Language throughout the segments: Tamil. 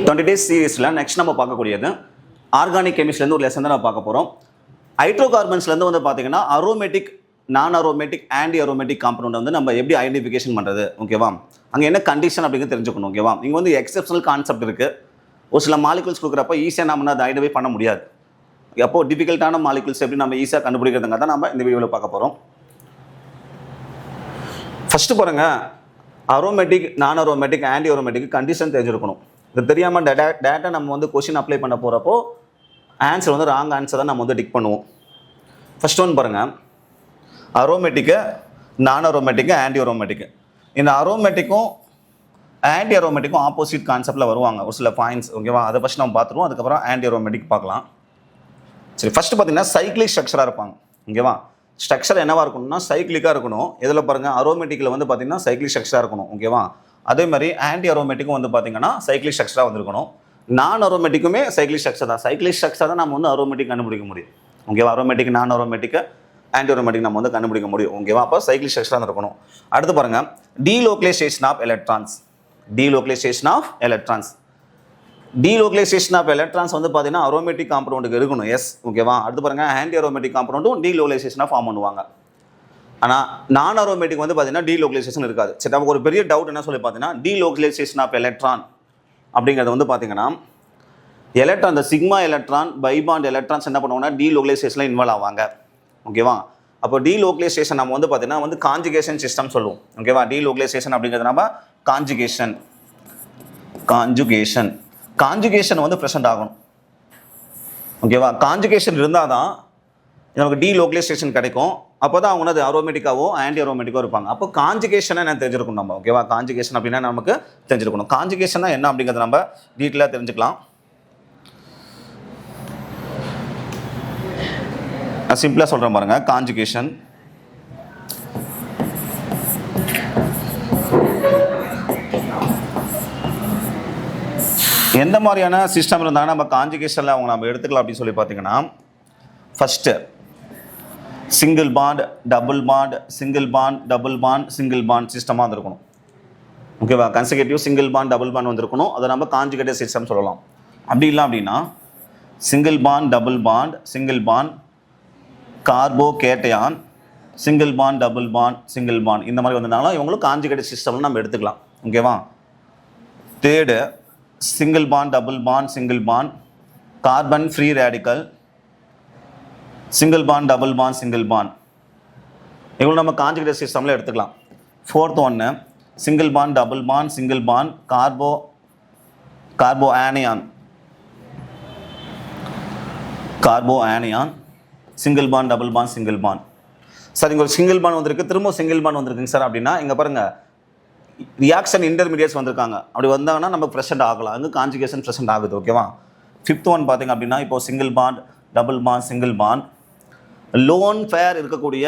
20 days சீரீஸில் நெக்ஸ்ட் நம்ம பார்க்கக்கூடியது ஆர்கானிக் கெமிஸ்ட்ரிலேருந்து ஒரு லெசன் தான் நம்ம பார்க்க போகிறோம். ஹைட்ரோகார்பன்ஸ்லேருந்து வந்து பார்த்தீங்கன்னா அரோமேட்டிக், நான் அரோமேட்டிக், ஆன்டி அரோமேட்டிக் காம்பவுண்ட் வந்து நம்ம எப்படி ஐடென்டிஃபிகேஷன் பண்ணுறது, ஓகேவா? அங்கே என்ன கண்டிஷன் அப்படிங்கிறது தெரிஞ்சுக்கணும், ஓகேவா? இங்கே வந்து எக்ஸப்ஷனல் கான்செப்ட் இருக்குது. ஒரு சில மாலிகுல்ஸ் கொடுக்குறப்ப ஈஸியாக நம்ம அதை ஐடென்டிஃபை பண்ண முடியாது. அப்போது டிஃபிகல்ட்டான மாலிகுல்ஸ் எப்படி நம்ம ஈஸியாக கண்டுபிடிக்கிறதுங்க தான் நம்ம இந்த வீடியோவில் பார்க்க போகிறோம். ஃபஸ்ட்டு பாருங்கள், அரோமேட்டிக், நான் அரோமேட்டிக், ஆன்டி அரோமேட்டிக் கண்டிஷன் தெரிஞ்சிருக்கணும். இது தெரியாமல் டேட்டா நம்ம வந்து கொஷின் அப்ளை பண்ண போகிறப்போ ஆன்சர் வந்து ராங் ஆன்சர் தான் நம்ம வந்து டிக் பண்ணுவோம். ஃபஸ்ட் ஒன் பாருங்கள், அரோமேட்டிக்கு, நான் அரோமேட்டிக்கு, ஆன்டி அரோமேட்டிக்கு. இந்த அரோமேட்டிக்கும் ஆன்டி அரோமேட்டிக்கும் ஆப்போசிட் கான்செப்டில் வருவாங்க ஒரு சில பாயிண்ட்ஸ், ஓகேவா? அதை ஃபஸ்ட் நம்ம பார்த்துருவோம், அதுக்கப்புறம் ஆன்டி அரோமேட்டிக் பார்க்கலாம். சரி, ஃபஸ்ட்டு பார்த்தீங்கன்னா சைக்ளிக் ஸ்ட்ரக்சராக இருப்பாங்க, ஓகேவா? ஸ்ட்ரக்சர் என்னவாக இருக்கணும்னா சைக்ளிக்காக இருக்கணும். இதில் பாருங்கள், அரோமேட்டிக்கில் வந்து பார்த்தீங்கன்னா சைக்ளிக் ஸ்ட்ரக்சராக இருக்கணும், ஓகேவா? அதே மாதிரி ஆன்டி அரோமேட்டிக்கும் வந்து பார்த்தீங்கன்னா சைக்ளிக் ஸ்ட்ரக்சராக வந்துருக்கணும். நான் அரோமேட்டிக்குமே சைக்ளிக் ஸ்ட்ரக்சர் தான். சைக்ளிக் ஸ்ட்ரக்சர் தான் நம்ம வந்து அரோமேட்டிக் கண்டுபிடிக்க முடியும், ஓகேவா? அரோமேட்டிக், நான் அரோமேட்டிக்கு, ஆன்டி அரோமேட்டிக் நம்ம வந்து கண்டுபிடிக்க முடியும், ஓகேவா? அப்போ சைக்ளிக் ஸ்ட்ரக்சராக இருக்கணும். அடுத்து பாருங்கள், delocalization of electrons. Delocalization of electrons. Delocalization of electrons வந்து பார்த்தீங்கன்னா அரோமேட்டிக் காம்பவுண்டுக்கு இருக்கணும், எஸ், ஓகேவா? அடுத்து பாருங்கள், ஆன்டி அரோமேட்டிக் காம்பவுண்டும் டீலோக்கலைசேஷனாக ஃபார்ம் பண்ணுவாங்க. ஆனால் நான் அரோமேட்டிக் வந்து பார்த்தீங்கன்னா டீலோக்கலைசேஷன் இருக்காது. சரி, நமக்கு ஒரு பெரிய டவுட் என்ன சொல்லி பார்த்தீங்கன்னா, டீலோக்கலைசேஷன் ஆஃப் எலக்ட்ரான் அப்படிங்கிறது வந்து பார்த்தீங்கன்னா எலக்ட்ரான், இந்த சிக்மா எலக்ட்ரான், பைபாண்ட் எலக்ட்ரான்ஸ் என்ன பண்ணுவாங்கன்னா டீலோக்கலைசேஷனில் இன்வால்வ் ஆவாங்க, ஓகேவா? அப்போ டீலோக்கலைசேஷன் நம்ம வந்து பார்த்தீங்கன்னா வந்து காஞ்சுகேஷன் சிஸ்டம் சொல்லுவோம், ஓகேவா? டீலோக்கலைசேஷன் அப்படிங்கிறது நம்ம காஞ்சுகேஷன் வந்து ப்ரெசென்ட் ஆகணும், ஓகேவா? காஞ்சுகேஷன் இருந்தால் தான் நமக்கு டீலோக்கலைசேஷன் கிடைக்கும். அப்போ தான் அவங்க வந்து அரோமேட்டிக்காவோ ஆன்டி அரோமேட்டிக்கோ இருப்பாங்க. அப்போ காஞ்சுகேஷனை என்ன தெரிஞ்சிருக்கணும் நம்ம, ஓகேவா? காஞ்சுகேஷன் அப்படின்னா நமக்கு தெரிஞ்சிருக்கணும். காஞ்சுகேஷன்னா என்ன அப்படிங்கிறத நம்ம டீட்டெயிலாக தெரிஞ்சுக்கலாம். நான் சிம்பிளாக சொல்கிறேன் பாருங்க. காஞ்சுகேஷன் எந்த மாதிரியான சிஸ்டம் இருந்தாங்கன்னா நம்ம காஞ்சுகேஷனில் அவங்க நம்ம எடுத்துக்கலாம் அப்படின்னு சொல்லி பார்த்தீங்கன்னா, first single bond, double bond, single bond, double bond, single bond சிஸ்டமாக வந்துருக்கணும், ஓகேவா? Consecutive single bond, double bond வந்துருக்கணும். அதை நம்ம காஞ்சுகேட்டிவ் சிஸ்டம் சொல்லலாம். அப்படி இல்லை அப்படின்னா single bond, double bond, single bond, carbocation, single bond, double bond, single bond, இந்த மாதிரி வந்ததுனால இவங்களும் காஞ்சுகேட்டிவ் சிஸ்டம்னு நம்ம எடுத்துக்கலாம், ஓகேவா? Third single bond, double bond, single bond, carbon free radical, single bond, double bond, single bond, இவ்வளோ நம்ம காஞ்சுகேட்டிவ் சிஸ்டமில் எடுத்துக்கலாம். ஃபோர்த் ஒன்று single bond, double bond, single bond, carbo anion, single bond, double bond, single bond. Sir, இங்கே ஒரு சிங்கிள் பாண்ட் வந்திருக்கு, திரும்ப சிங்கிள் பாண்ட் வந்திருக்குங்க சார் அப்படின்னா, இங்கே பாருங்கள் ரியாக்ஷன் இன்டர்மீடியட்ஸ் வந்திருக்காங்க. அப்படி வந்தாங்கன்னா நமக்கு ப்ரெசென்ட் ஆகலாம், அங்கே காஞ்சுகேஷன் ப்ரெசென்ட் ஆகுது, ஓகேவா? ஃபிஃப்த் ஒன் பார்த்திங்க அப்படின்னா, இப்போது single bond, double bond, single bond, lone பேர் இருக்கக்கூடிய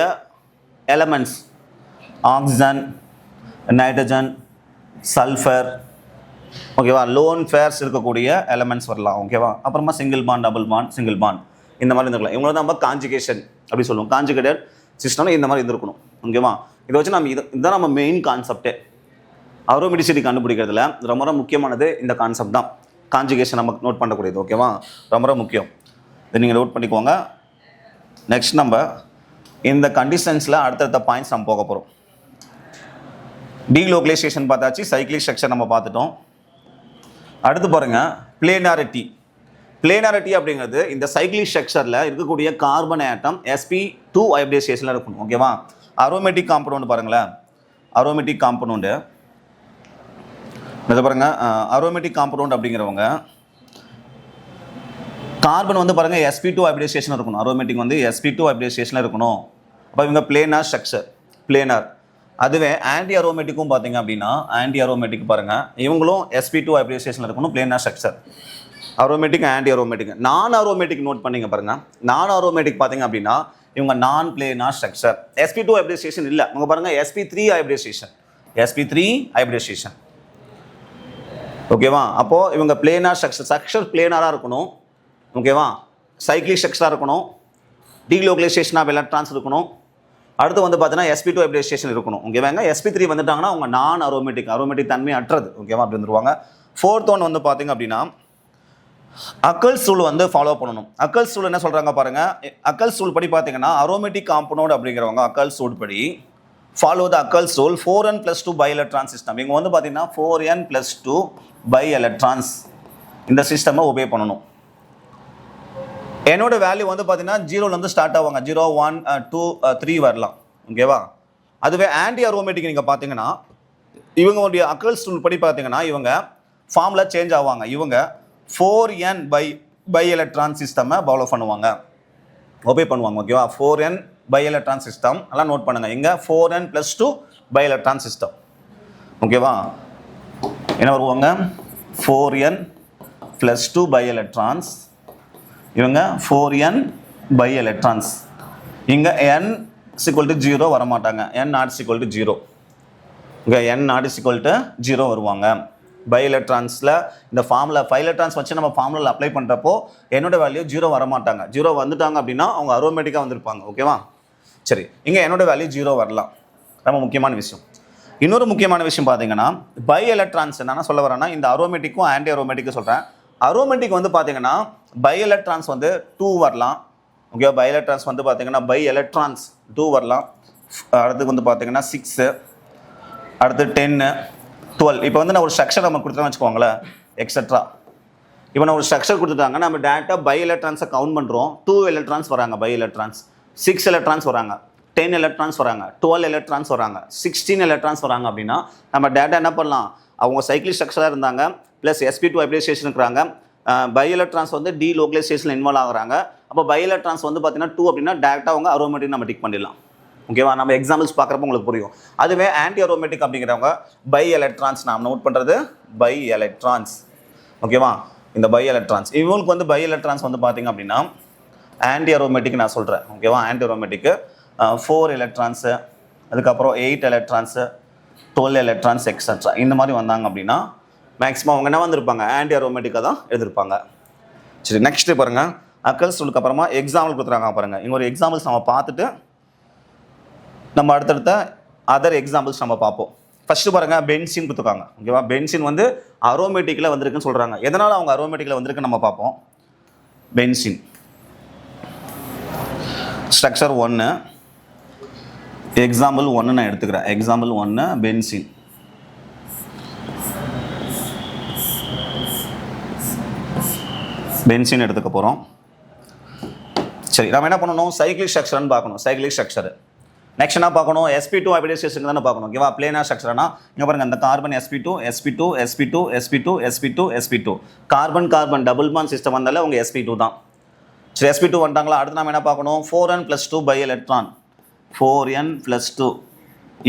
எலமெண்ட்ஸ் ஆக்சிஜன், நைட்ரஜன், சல்ஃபர், ஓகேவா? லோன் பேர்ஸ் இருக்கக்கூடிய எலமெண்ட்ஸ் வரலாம், ஓகேவா? அப்புறமா single bond, double bond, single bond, இந்த மாதிரி இருந்துக்கலாம். இவங்கள தான் நம்ம காஞ்சுகேஷன் அப்படி சொல்லுவோம். காஞ்சுகேட்டட் சிஸ்டம்ல இந்த மாதிரி இருந்திருக்கணும், ஓகேவா? இதை வச்சு நம்ம இதுதான் நம்ம மெயின் கான்செப்டே. அரோமேட்டிசிட்டி கண்டுபிடிக்கிறதுல ரொம்ப ரொம்ப முக்கியமானது இந்த கான்செப்ட் தான். காஞ்சுகேஷன் நமக்கு நோட் பண்ணக்கூடியது, ஓகேவா? ரொம்ப ரொம்ப முக்கியம். இதை நீங்கள் நோட் பண்ணிக்கோங்க. நெக்ஸ்ட் நம்ம இந்த கண்டிஷன்ஸில் அடுத்தடுத்த பாயிண்ட்ஸ் நம்ம போக போகிறோம். டீலோக்கலைசேஷன் பார்த்தாச்சு, சைக்ளிக் ஸ்ட்ரக்சர் நம்ம பார்த்துட்டோம். அடுத்து பாருங்கள், பிளேனாரிட்டி அப்படிங்கிறது இந்த சைக்ளிக் ஸ்ட்ரக்சரில் இருக்கக்கூடிய கார்பன் ஆட்டம் sp2 ஹைபிரிடைசேஷனில் இருக்கணும், ஓகேவா? அரோமேட்டிக் காம்பவுண்ட் பாருங்களேன், அரோமேட்டிக் காம்பவுண்டு இதை பாருங்கள். அரோமேட்டிக் காம்பவுண்ட் அப்படிங்கிறவங்க கார்பன் வந்து பாருங்கள் sp2 ஹைபிரிடைசேஷன் இருக்கணும். அரோமேட்டிக் வந்து sp2 ஹைபிரிடைசேஷனில் இருக்கணும். அப்போ இவங்க பிளேனார் ஸ்ட்ரக்சர், பிளேனார். அதுவே ஆன்டி அரோமேட்டிக்கும் பார்த்தீங்க அப்படின்னா, ஆன்டி அரோமேட்டிக் பாருங்கள், இவங்களும் sp2 ஹைபிரிடைசேஷனில் இருக்கணும், planar structure. Aromatic, anti aromatic. நான் அரோமேட்டிக் நோட் பண்ணிங்க பாருங்கள். நான் அரோமேட்டிக் பார்த்தீங்க அப்படின்னா இவங்க நான் பிளேனார் ஸ்ட்ரக்சர். sp2 ஹைபிரிடைசேஷன் இல்லை, இவங்க பாருங்கள் sp3 ஹைபிரிடைசேஷன், ஓகேவா? அப்போது இவங்க பிளேனார் ஸ்ட்ரக்சர் பிளேனாராக இருக்கணும், ஓகேவா? சைக்ளிக் ஸ்ட்ரக்சராக இருக்கணும், டீலோக்கலைசேஷன் ஆஃப் எலக்ட்ரான்ஸ் இருக்கணும். அடுத்து வந்து பார்த்தீங்கன்னா sp2 ஹைபிரிடைசேஷன் இருக்கணும், ஓகேவாங்க? sp3 வந்துட்டாங்கன்னா அவங்க நான் அரோமேட்டிக் தன்மை அற்றது, ஓகேவா? அப்படி வந்துருவாங்க. ஃபோர்த் ஒன் வந்து பார்த்தீங்க அப்படின்னா அக்கல்ஸ் ரூல் வந்து ஃபாலோ பண்ணணும். அக்கல்ஸ் ரூல் என்ன சொல்கிறாங்க பாருங்கள். அக்கல்ஸ் ரூல் படி பார்த்தீங்கன்னா அரோமேட்டிக் காம்பவுண்ட் அப்படிங்கிறவங்க அக்கல்ஸ் ரூல் படி follow the Huckel's rule 4n+2 pi electron system. இங்கே வந்து பார்த்தீங்கன்னா 4n+2 பை எலக்ட்ரான்ஸ் இந்த சிஸ்டமை ஒபே பண்ணணும். என்னோட வேல்யூ வந்து பார்த்தீங்கன்னா 0லேருந்து ஸ்டார்ட் ஆவாங்க. 0, 1, 2, 3 வரலாம். ஓகேவா? அதுவே ஆன்டி அரோமேட்டிக் நீங்கள் பார்த்தீங்கன்னா இவங்களுடைய அக்கல்ஸ் ரூல் படி பார்த்தீங்கன்னா இவங்க ஃபார்மில் சேஞ்ச் ஆவாங்க. இவங்க 4n பை எலக்ட்ரான் சிஸ்டமை ஃபாலோ பண்ணுவாங்க, ஒபே பண்ணுவாங்க. ஓகேவா? 4n பை எலக்ட்ரான் சிஸ்டம் நல்லா நோட் பண்ணுங்கள். இங்கே 4n+2 பை எலக்ட்ரான் சிஸ்டம். ஓகேவா? என்ன வருவாங்க? 4n+2 by electrons. இவங்க 4n பை எலக்ட்ரான்ஸ். இங்கே n=0 வரமாட்டாங்க. n≠0. இங்கே n≠0 வருவாங்க. பை எலக்ட்ரான்ஸில் இந்த ஃபார்மில் 5 எலக்ட்ரான்ஸ் வச்சு நம்ம ஃபார்முலா அப்ளை பண்ணுறப்போ என்னோட வேல்யூ 0 வரமாட்டாங்க. 0 வந்துட்டாங்க அப்படின்னா அவங்க அரோமேட்டிக்காக வந்திருப்பாங்க. ஓகேவா? சரி, இங்கே என்னோட வேல்யூ 0 வரலாம். ரொம்ப முக்கியமான விஷயம். இன்னொரு முக்கியமான விஷயம் பார்த்தீங்கன்னா பை எலக்ட்ரான்ஸ் என்னென்ன சொல்ல வரேன்னா இந்த அரோமேட்டிக்கும் ஆன்டி அரோமேட்டிக்கும் சொல்கிறேன். அரோமேட்டிக் வந்து பார்த்தீங்கன்னா பை எலக்ட்ரான்ஸ் வந்து 2 வரலாம். ஓகே, பை எலக்ட்ரான்ஸ் வந்து பார்த்தீங்கன்னா பை எலக்ட்ரான்ஸ் 2 வரலாம். அடுத்து வந்து பார்த்தீங்கன்னா 6, அடுத்து 10, 12. இப்போ வந்து நான் ஒரு ஸ்ட்ரக்சர் நம்ம கொடுத்துட்டேன்னு வச்சுக்கோங்களேன், எக்ஸெட்ரா. இப்போ நான் ஒரு ஸ்ட்ரக்சர் கொடுத்துட்டாங்க, நம்ம டேரெக்டாக பை எலக்ட்ரான்ஸை கவுண்ட் பண்ணுறோம். 2 எலக்ட்ரான்ஸ் வராங்க பை எலக்ட்ரான்ஸ், 6 எலக்ட்ரான்ஸ் வராங்க, 10 எலக்ட்ரான்ஸ் வராங்க, 12 எலக்ட்ரான்ஸ் வராங்க, 16 எலக்ட்ரான்ஸ் வராங்க அப்படின்னா நம்ம டேட்டா என்ன பண்ணலாம்? அவங்க சைக்கிளிக் ஸ்ட்ரக்சராக இருந்தாங்க, ப்ளஸ் sp2 ஹைப்ரிடைசேஷன் இருக்கிறாங்க, பை எலக்ட்ரான்ஸ் வந்து டி லோக்கலைசேஷனில் இன்வால்வ் ஆகுறாங்க. அப்போ பை எலக்ட்ரான்ஸ் வந்து பார்த்தீங்கன்னா 2 அப்படின்னா டேரெக்டாக அவங்க அரோமேட்டிக் நம்ம டிக் பண்ணிடலாம். ஓகேவா? நம்ம எக்ஸாம்பிள்ஸ் பார்க்குறப்ப உங்களுக்கு புரியும். அதுவே ஆன்டி அரோமேட்டிக் அப்படிங்கிறவங்க பை எலக்ட்ரான்ஸ் நாம் நோட் பண்ணுறது பை எலக்ட்ரான்ஸ். ஓகேவா? இந்த பை எலக்ட்ரான்ஸ் இவங்களுக்கு வந்து பை எலக்ட்ரான்ஸ் வந்து பார்த்தீங்க அப்படின்னா ஆன்டி அரோமேட்டிக் நான் சொல்கிறேன். ஓகேவா? ஆன்டி அரோமேட்டிக்கு 4 எலக்ட்ரான்ஸு, அதுக்கப்புறம் 8 எலக்ட்ரான்ஸு, 12 எலக்ட்ரான்ஸ் எக்ஸட்ரா இந்த மாதிரி வந்தாங்க அப்படின்னா மேக்ஸிமம் அவங்க என்ன வந்திருப்பாங்க? ஆன்டி அரோமேட்டிக்காக தான் எழுதிருப்பாங்க. சரி, நெக்ஸ்ட்டு பாருங்கள். அக்கல்ஸ் ரூலுக்கு அப்புறமா எக்ஸாம்பிள் கொடுத்துருக்காங்க பாருங்கள். இங்கே ஒரு எக்ஸாம்பிள்ஸ் நம்ம பார்த்துட்டு நம்ம அடுத்தடுத்த அதர் எக்ஸாம்பிள்ஸ் நம்ம பார்ப்போம். ஃபஸ்ட்டு பாருங்கள், பென்சின் கொடுத்துருக்காங்க. ஓகேவா? பென்சின் வந்து அரோமேட்டிக்கில் வந்திருக்குன்னு சொல்கிறாங்க. எதனால் அவங்க அரோமேட்டிக்கில் வந்திருக்குன்னு நம்ம பார்ப்போம். பென்சின் ஸ்ட்ரக்சர் 1, எக்ஸாம்பிள் 1 நான் எடுத்துக்கிறேன். Example 1 benzene. பென்சின் எடுத்துக்க போகிறோம். சரி, நம்ம என்ன பண்ணணும்? சைக்கிளிக் ஸ்ட்ரக்சர்னு பார்க்கணும். சைக்கிளிக் ஸ்ட்ரக்சர் நெக்ஸ்ட் என்ன பார்க்கணும்? sp2 ஹைப்ரிடைசேஷன் தானே பார்க்கணும். ஓகேவா? பிளேனார் ஸ்ட்ரக்சர்னா இங்கே பாருங்கள், இந்த carbon sp2 sp2 sp2 sp2 sp2 sp2 carbon carbon double bond system வந்தாலே அவங்க sp2 தான். சரி, sp2 வந்துட்டாங்களா? அடுத்து நம்ம என்ன பார்க்கணும்? 4n+2 pi electron. 4n+2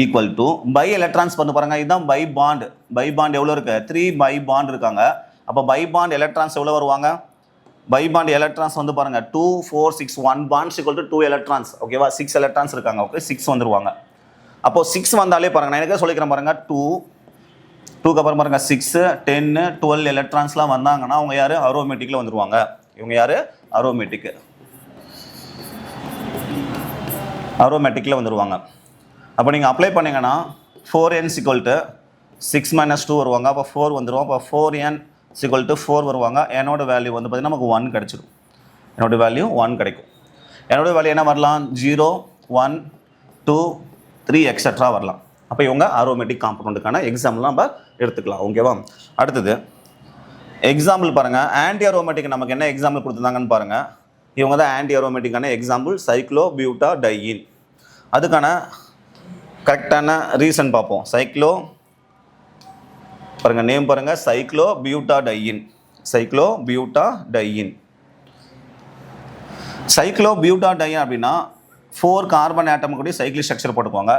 equal to pi electrons பண்ணு பாருங்கள். இதுதான் பை பாண்ட். பை பாண்ட் எவ்வளோ இருக்குது? 3 பை பாண்ட் இருக்காங்க. அப்போ பை பாண்ட் எலக்ட்ரான்ஸ் எவ்வளோ வருவாங்க? பை பாண்ட் எலக்ட்ரான்ஸ் வந்து பாருங்கள் 2, 4, 6, 1 பாண்ட்ஸ் ஈக்குவல் டு 2 எலக்ட்ரான்ஸ். ஓகேவா? 6 எலக்ட்ரான்ஸ் இருக்காங்க. ஓகே, 6 வந்துருவாங்க. அப்போது 6 வந்தாலே பாருங்கள், நான் எனக்கே சொல்லிக்கிறேன் பாருங்கள். 2க்கு அப்புறம் பாருங்கள் 6, 10, 12 எலக்ட்ரான்ஸ்லாம் வந்தாங்கன்னா அவங்க யார்? அரோமேட்டிக்கில் வந்துருவாங்க. இவங்க யார்? அரோமேட்டிக்கில் வந்துருவாங்க. அப்போ நீங்கள் அப்ளை பண்ணிங்கன்னா 4n = 6 - 2 வருவாங்க. அப்போ 4 வந்துடும். அப்போ 4n = 4 வருவாங்க. என்னோட வேல்யூ வந்து பார்த்தீங்கன்னா நமக்கு 1 கிடச்சிடும். என்னோட வேல்யூ 1 கிடைக்கும். என்னோட வேல்யூ என்ன வரலாம்? 0, 1, 2, 3 எக்ஸட்ரா வரலாம். அப்போ இவங்க அரோமேட்டிக் காம்பவுண்டுக்கான எக்ஸாம்பிள் நம்ம எடுத்துக்கலாம். ஓகேவா? அடுத்தது எக்ஸாம்பிள் பாருங்கள். ஆன்டி அரோமேட்டிக் நமக்கு என்ன எக்ஸாம்பிள் கொடுத்துருந்தாங்கன்னு பாருங்கள். இவங்க தான் ஆன்டி அரோமேட்டிக்கான எக்ஸாம்பிள் சைக்ளோபியூட்டாடையீன். அதுக்கான கரெக்டான ரீசன் பார்ப்போம். பாருங்கள், நேம் பாருங்கள், சைக்ளோபியூட்டாடையீன். சைக்ளோபியூட்டாடையீன் அப்படின்னா 4 கார்பன் ஆட்டம் கூட சைக்கிளிக் ஸ்ட்ரக்சர் போட்டுக்கோங்க.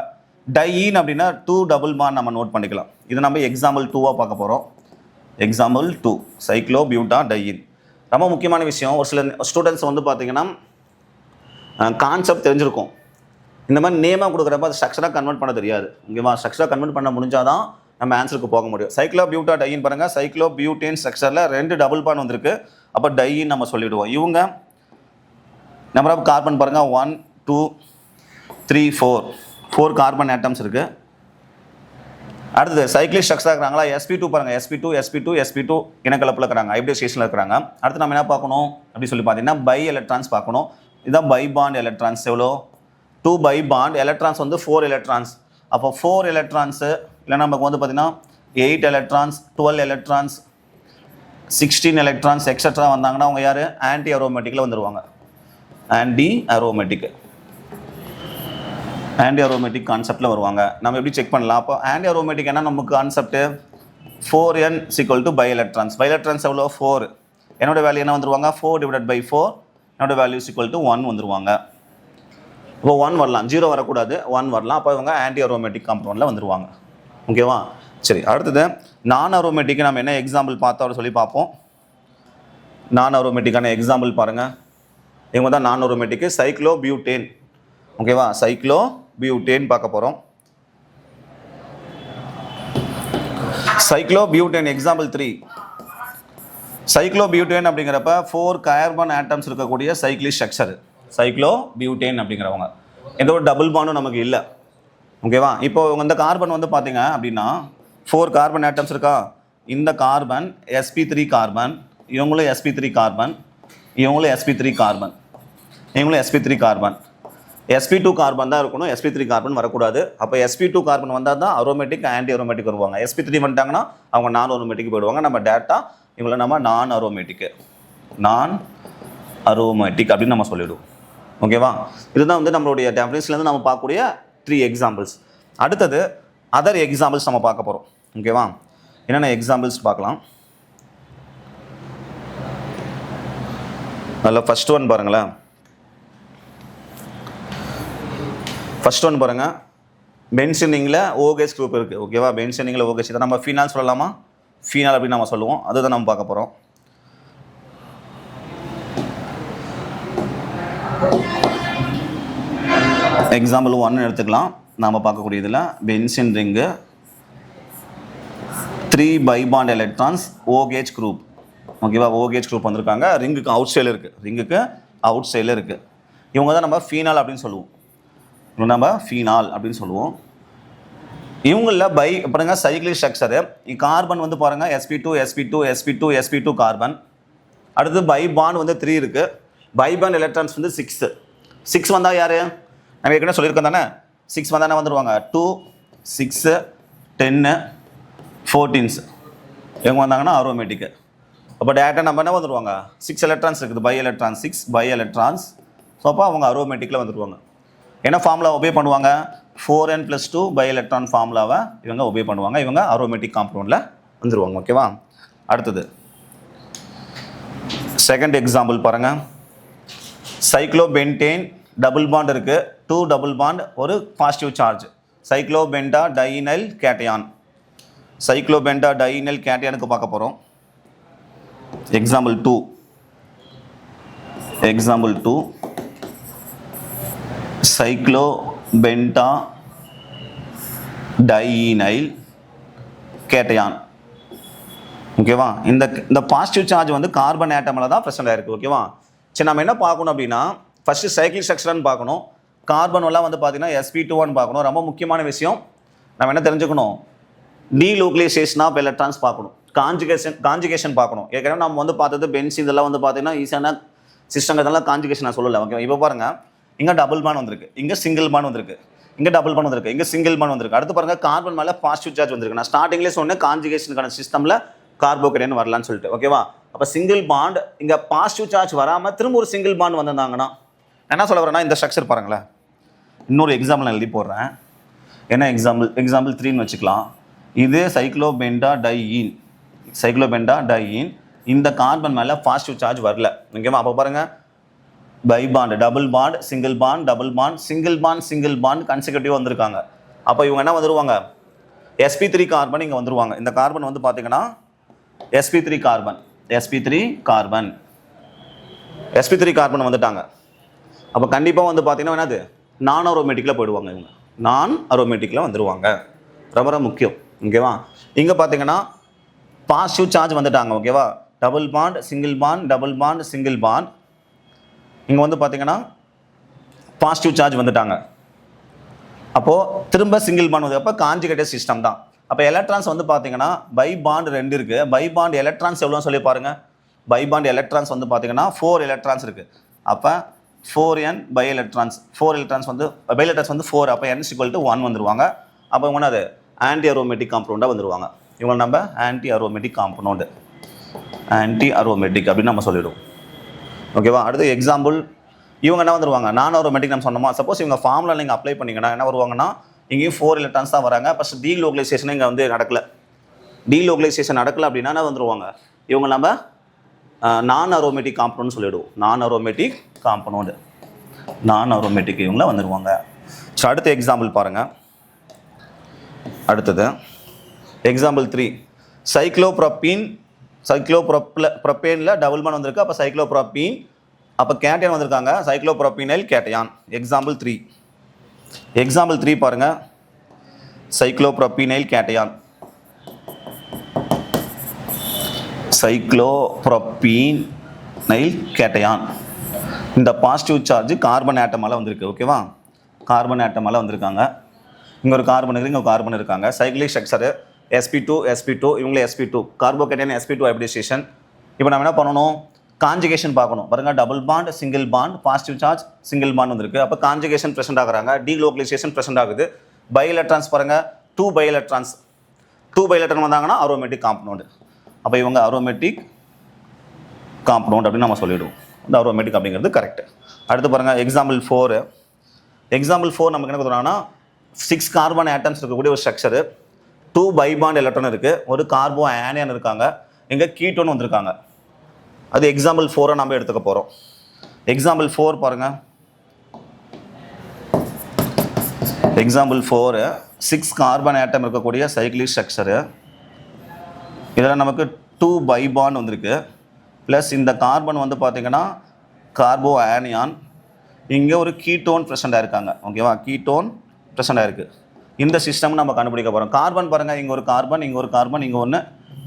டையீன் அப்படின்னா 2 டபுள் பாண்ட் நம்ம நோட் பண்ணிக்கலாம். இது நம்ம எக்ஸாம்பிள் 2 பார்க்க போகிறோம். எக்ஸாம்பிள் 2 சைக்ளோபியூட்டாடையீன். ரொம்ப முக்கியமான விஷயம். ஒரு சில ஸ்டூடெண்ட்ஸ் வந்து பார்த்தீங்கன்னா கான்செப்ட் தெரிஞ்சிருக்கும். இந்த மாதிரி நேமாக கொடுக்குறப்ப அது ஸ்ட்ரக்சராக கன்வெர்ட் பண்ண தெரியாது. ஓகேவா? ஸ்ட்ரக்சராக கன்வெர்ட் பண்ண முடிஞ்சால் தான் நம்ம ஆன்சருக்கு போக முடியும். சைக்ளோபியூட்டாடையீன் பாருங்கள், சைக்ளோபியூட்டேன் ஸ்ட்ரக்சரில் 2 டபுள் பாண்ட் வந்திருக்கு. அப்போ டையீன் நம்ம சொல்லிவிடுவோம். இவங்க நம்பர் ஆஃப் கார்பன் பாருங்கள் 1, 2, 3, 4 கார்பன் ஆட்டம்ஸ் இருக்குது. அடுத்தது சைக்ளிக் ஸ்ட்ரக்சராக இருக்கிறாங்களா, sp2 பாருங்க, sp2 இனக்கலப்பில் இருக்கிறாங்க, ஹைபிரிடைசேஷனில் இருக்கிறாங்க. அடுத்து நம்ம என்ன பார்க்கணும் அப்படி சொல்லி பார்த்தீங்கன்னா பை எலக்ட்ரான்ஸ் பார்க்கணும். இதுதான் பை பாண்ட் எலக்ட்ரான்ஸ். எவ்வளோ 2 பை பாண்ட் எலக்ட்ரான்ஸ் வந்து 4 எலக்ட்ரான்ஸ். அப்போ 4 எலக்ட்ரான்ஸு இல்லை நமக்கு வந்து பார்த்தீங்கன்னா 8 எலக்ட்ரான்ஸ், 12 எலக்ட்ரான்ஸ், 16 எலக்ட்ரான்ஸ் எக்ஸட்ரா வந்தாங்கன்னா அவங்க யார் ஆன்டி அரோமேட்டிக்கில் வந்துடுவாங்க. ஆன்டி அரோமேட்டிக் கான்செப்டில் வருவாங்க. நம்ம எப்படி செக் பண்ணலாம்? அப்போ ஆன்டி அரோமேட்டிக் என்ன நமக்கு concept 4n = by electrons. By electrons எவ்வளோ 4. என்னோட வேல்யூ என்ன வந்துருவாங்க 4/4. என்னோட வேல்யூ = 1 வந்துருவாங்க. இப்போ 1 வரலாம், 0 வரக்கூடாது, 1 வரலாம். அப்போ இவங்க ஆன்டி அரோமேட்டிக் காம்பவுண்டில் வந்துருவாங்க. ஓகேவா? சரி, அடுத்தது நான் அரோமேட்டிக்கு நம்ம என்ன எக்ஸாம்பிள் பார்த்தோம் சொல்லி பார்ப்போம். நான் அரோமேட்டிக்கான எக்ஸாம்பிள் பாருங்கள். இவங்க தான் நான் அரோமேட்டிக்கு சைக்ளோபியூட்டேன். ஓகேவா? சைக்ளோபியூட்டேன் பார்க்க போகிறோம். Cyclobutane example 3. சைக்ளோபியூட்டேன் அப்படிங்கிறப்ப 4 கார்பன் ஆட்டம்ஸ் இருக்கக்கூடிய சைக்ளிக் ஸ்ட்ரக்சர் சைக்ளோபியூட்டேன் அப்படிங்கிறவங்க. எந்த ஒரு டபுள் பாண்டும் நமக்கு இல்லை. ஓகேவா? இப்போ இந்த கார்பன் வந்து பார்த்தீங்க அப்படின்னா 4 கார்பன் ஆட்டம்ஸ் இருக்கா. இந்த கார்பன் sp3 கார்பன், இவங்களும் sp3 கார்பன், இவங்களும் sp3 கார்பன், இவங்களும் sp3 கார்பன். sp2 கார்பன் தான் இருக்கணும், sp3 கார்பன் வரக்கூடாது. அப்போ sp2 கார்பன் வந்தால் தான் அரோமேட்டிக் ஆன்டி அரோமேட்டிக் வருவாங்க. sp3 வந்துட்டாங்கன்னா அவங்க நான் அரோமேட்டிக் போயிடுவாங்க. நம்ம டேட்டா இவங்களை நம்ம நான் அரோமேட்டிக் அப்படின்னு நம்ம சொல்லிவிடுவோம். ஓகேவா? இதுதான் வந்து நம்மளுடைய டெஃபினிஷன்லேருந்து நம்ம பார்க்கக்கூடிய 3 எக்ஸாம்பிள்ஸ். அடுத்தது அதர் எக்ஸாம்பிள்ஸ் நம்ம பார்க்க போகிறோம். ஓகேவா? என்னென்ன எக்ஸாம்பிள்ஸ் பார்க்கலாம். அதில் ஃபர்ஸ்ட் ஒன் பாருங்களேன். ஃபர்ஸ்ட் ஒன் பாருங்கள், பென்சீனிங்கில் OH குரூப் இருக்குது. ஓகேவா? பென்சீனிங்கில் OH இதை நம்ம ஃபீனால் சொல்லலாமா? ஃபீனால் அப்படின்னு நம்ம சொல்லுவோம். அதுதான் நம்ம பார்க்க போகிறோம். எக்ஸாம்பிள் 1 எடுத்துக்கலாம். நாம் பார்க்கக்கூடிய இதில் benzene ring 3 pi bond electrons OH group. ஓகேவா? OH குரூப் வந்திருக்காங்க. ரிங்குக்கு அவுட் சைடில் இருக்குது. இவங்க தான் நம்ம ஃபீனால் அப்படின்னு சொல்லுவோம். இவங்களில் பை பாருங்க சைக்ளிக் ஸ்ட்ரக்சரு. கார்பன் வந்து பாருங்கள் sp2 கார்பன். அடுத்து பை பாண்ட் வந்து 3 இருக்குது. பை பாண்ட் எலக்ட்ரான்ஸ் வந்து 6 வந்தால் யார் நம்ம ஏற்கனவே சொல்லியிருக்கோம் தானே. 6 வந்தால் என்ன வந்துடுவாங்க 2, 6, 10, 14 இவங்க வந்தாங்கன்னா அரோமேட்டிக்கு. அப்போ டேரெக்டாக நம்ம என்ன வந்துடுவாங்க 6 எலக்ட்ரான்ஸ் இருக்குது, by electrons 6 by electrons. So அப்போ அவங்க அரோமேட்டிக்கில் வந்துடுவாங்க. என்ன ஃபார்முலா ஒபே பண்ணுவாங்க 4n+2 பை எலக்ட்ரான் ஃபார்முலாவை இவங்க ஒபே பண்ணுவாங்க. இவங்க அரோமேட்டிக் காம்பவுண்டில் வந்துடுவாங்க. ஓகேவா? அடுத்தது செகண்ட் எக்ஸாம்பிள் பாருங்கள். சைக்ளோபென்டேன் டபுள் பாண்ட் இருக்குது, 2 டபுள் பாண்ட், ஒரு positive charge. Cyclopentadienyl cation. Cyclopentadienyl கேட்டையானுக்கு பார்க்க போகிறோம். Example 2 cyclopentadienyl cation. ஓகேவா? இந்த பாசிட்டிவ் சார்ஜ் வந்து கார்பன் ஆட்டமில் தான் ப்ரெசென்ட் ஆயிருக்கு. ஓகேவா? சரி, நம்ம என்ன பார்க்கணும் அப்படின்னா ஃபஸ்ட்டு சைக்ளிக் ஸ்ட்ரக்சர்னு பார்க்கணும். கார்பன் எல்லாம் வந்து பார்த்தீங்கன்னா sp2 பார்க்கணும். ரொம்ப முக்கியமான விஷயம் நம்ம என்ன தெரிஞ்சுக்கணும், டீலோக்கலைசேஷன் ஆஃப் எலக்ட்ரான்ஸ் பார்க்கணும், காஞ்சுகேஷன் பார்க்கணும். ஏற்கனவே நம்ம வந்து பார்த்தது பென்சீன் இதெல்லாம் வந்து பார்த்தீங்கன்னா ஈஸியான சிஸ்டங்கிறதுனால காஞ்சுகேஷன் நான் சொல்லலை. ஓகே, இப்போ பாருங்கள், இங்கே டபுள் பாண்ட் வந்திருக்கு, இங்கே சிங்கிள் பாண்ட் வந்திருக்கு, இங்கே டபுள் பாண்ட் வந்திருக்கு, இங்கே சிங்கிள் பாண்ட் வந்திருக்கு. அடுத்து பாருங்கள் கார்பன் மேலே பாசிட்டிவ் சார்ஜ் வந்திருக்கு. நான் ஸ்டார்டிங்லேயே சொன்னேன் காஞ்சுகேஷனுக்கான சிஸ்டமில் கார்போகேட்டைன் வரலான்னு சொல்லிட்டு. ஓகேவா? அப்போ சிங்கிள் பாண்ட் இங்கே பாசிட்டிவ் சார்ஜ் வராமல் திரும்ப ஒரு சிங்கிள் பாண்ட் வந்திருந்தாங்கன்னா என்ன சொல்ல வரேன்னா இந்த ஸ்ட்ரக்சர் பாருங்களேன். இன்னொரு எக்ஸாம்பிள் நான் எழுதி போடுறேன். என்ன எக்ஸாம்பிள் 3ன்னு வச்சுக்கலாம். இது சைக்ளோபென்டா டையின் இந்த கார்பன் மேலே பாசிட்டிவ் சார்ஜ் வரல. ஓகேவா? அப்போ பாருங்கள் by bond, double bond, single bond, double bond, single bond consecutive வந்திருக்காங்க. அப்போ இவங்க என்ன வந்துடுவாங்க sp3 கார்பன் இங்கே வந்துடுவாங்க. இந்த கார்பன் வந்து பார்த்தீங்கன்னா sp3 கார்பன் வந்துட்டாங்க. அப்போ கண்டிப்பாக வந்து பார்த்தீங்கன்னா என்னது நான் அரோமேட்டிக்கில் போயிடுவாங்க. இவங்க நான் அரோமேட்டிக்கில் வந்துடுவாங்க. ரொம்ப ரொம்ப முக்கியம். ஓகேவா? இங்கே பார்த்தீங்கன்னா பாசிட்டிவ் சார்ஜ் வந்துட்டாங்க. ஓகேவா? Double bond, single bond, double bond, single bond. இங்கே வந்து பார்த்தீங்கன்னா பாசிட்டிவ் சார்ஜ் வந்துட்டாங்க. அப்போது திரும்ப சிங்கிள் பாண்ட் வந்து அப்போ காஞ்சுகேட்டட் சிஸ்டம் தான். அப்போ எலக்ட்ரான்ஸ் வந்து பார்த்தீங்கன்னா பை பாண்ட் 2 இருக்குது. பை பாண்ட் எலக்ட்ரான்ஸ் எவ்வளோன்னு சொல்லி பாருங்கள். பை பாண்ட் எலக்ட்ரான்ஸ் வந்து பார்த்தீங்கன்னா 4 எலக்ட்ரான்ஸ் இருக்குது. அப்போ 4n பை எலக்ட்ரான்ஸ் 4 எலக்ட்ரான்ஸ் வந்து பை எலக்ட்ரான்ஸ் வந்து 4. அப்போ n = 1 வந்துருவாங்க. அப்போ இவங்க அது ஆன்டி அரோமேட்டிக் காம்பவுண்டாக வந்துருவாங்க. இவங்க நம்ம anti aromatic compound, anti aromatic அப்படின்னு நம்ம சொல்லிடுவோம். ஓகேவா? அடுத்து எக்ஸாம்பிள் இவங்க என்ன வந்துருவாங்க, நான் அரோமேட்டிக் நம்ம சொன்னோமா. சப்போஸ் இவங்க ஃபார்முலா நீங்கள் அப்ளை பண்ணிங்கன்னா என்ன வருவாங்கன்னா, இங்கேயும் 4 எலக்ட்ரான்ஸ் தான் வராங்க. ஃபஸ்ட் டீலோகலைசேஷன் இங்கே வந்து நடக்கல. டீலோகலைசேஷன் நடக்கல அப்படின்னா என்ன வந்துருவாங்க, இவங்க நம்ம நான் அரோமேட்டிக் காம்பவுண்ட் சொல்லிவிடுவோம். நான் அரோமேட்டிக் காம்பவுண்டு, நான் அரோமேட்டிக் இவங்கள வந்துடுவாங்க. ஸோ அடுத்த எக்ஸாம்பிள் பாருங்கள். அடுத்தது எக்ஸாம்பிள் 3 சைக்ளோப்ரோப்பீன். சைக்ளோப்ரோப்பேனில் டபுள் பாண்ட் வந்திருக்கு. அப்போ சைக்ளோப்ரோப்பீன். அப்போ கேட்டையான் வந்திருக்காங்க, சைக்ளோப்ரோப்பீனைல் கேட்டையான். எக்ஸாம்பிள் 3. எக்ஸாம்பிள் 3 பாருங்கள். சைக்ளோப்ரோப்பீனைல் கேட்டையான், சைக்ளோப்ரோப்பீனைல் கேட்டையான். இந்த பாசிட்டிவ் சார்ஜ் கார்பன் ஆட்டமால் வந்திருக்கு. ஓகேவா? கார்பன் ஆட்டமால் வந்திருக்காங்க. இங்கே ஒரு கார்பன் இருக்குது, இங்கே ஒரு கார்பன் இருக்காங்க. சைக்ளிக் ஸ்ட்ரக்சரு sp2 இவங்களே sp2 கார்போகேட்டையன் sp2 ஹைபிரிடைசேஷன். இப்போ நம்ம என்ன பண்ணணும், கான்ஜுகேஷன் பார்க்கணும். பாருங்கள், double bond single bond positive charge single bond வந்திருக்கு. அப்போ கான்ஜுகேஷன் ப்ரெசென்ட் ஆகுறாங்க, டீலோகலைசேஷன் ப்ரெசென்ட் ஆகுது. பை எலக்ட்ரான்ஸ் பாருங்கள், 2 பை எலக்ட்ரான்ஸ் வந்தாங்கன்னா அரோமேட்டிக் காம்பவுண்ட். அப்போ இவங்க அரோமேட்டிக் காம்பவுண்ட் அப்படின்னு நம்ம சொல்லிவிடுவோம். இந்த அரோமேட்டிக் அப்படிங்கிறது கரெக்ட். அடுத்து பாருங்கள் எக்ஸாம்பிள் 4. எக்ஸாம்பிள் 4 நமக்கு என்ன கொடுக்குறாங்கன்னா 6 கார்பன் ஆட்டம்ஸ் இருக்கக்கூடிய ஒரு ஸ்ட்ரக்சரு, 2 பை பாண்ட் எலக்ட்ரான் இருக்குது, ஒரு கார்போ ஆனியன் இருக்காங்க, இங்கே கீட்டோன் வந்திருக்காங்க. அது எக்ஸாம்பிள் 4 நம்ம எடுத்துக்க போகிறோம். எக்ஸாம்பிள் 4 பாருங்கள். எக்ஸாம்பிள் 4 6 கார்பன் ஆட்டம் இருக்கக்கூடிய சைக்ளிக் ஸ்ட்ரக்சரு. இதில் நமக்கு 2 பை பாண்ட் வந்திருக்கு, ப்ளஸ் இந்த கார்பன் வந்து பார்த்திங்கன்னா கார்போ ஆனியான், இங்கே ஒரு கீட்டோன் ப்ரெசென்ட் ஆயிருக்காங்க. ஓகேவா? கீட்டோன் ப்ரெசென்ட் ஆயிருக்கு. இந்த சிஸ்டம் நம்ம கண்டுபிடிக்க போகிறோம். கார்பன் பாருங்கள், இங்கே ஒரு கார்பன், இங்கே ஒரு கார்பன், இங்கே ஒன்று,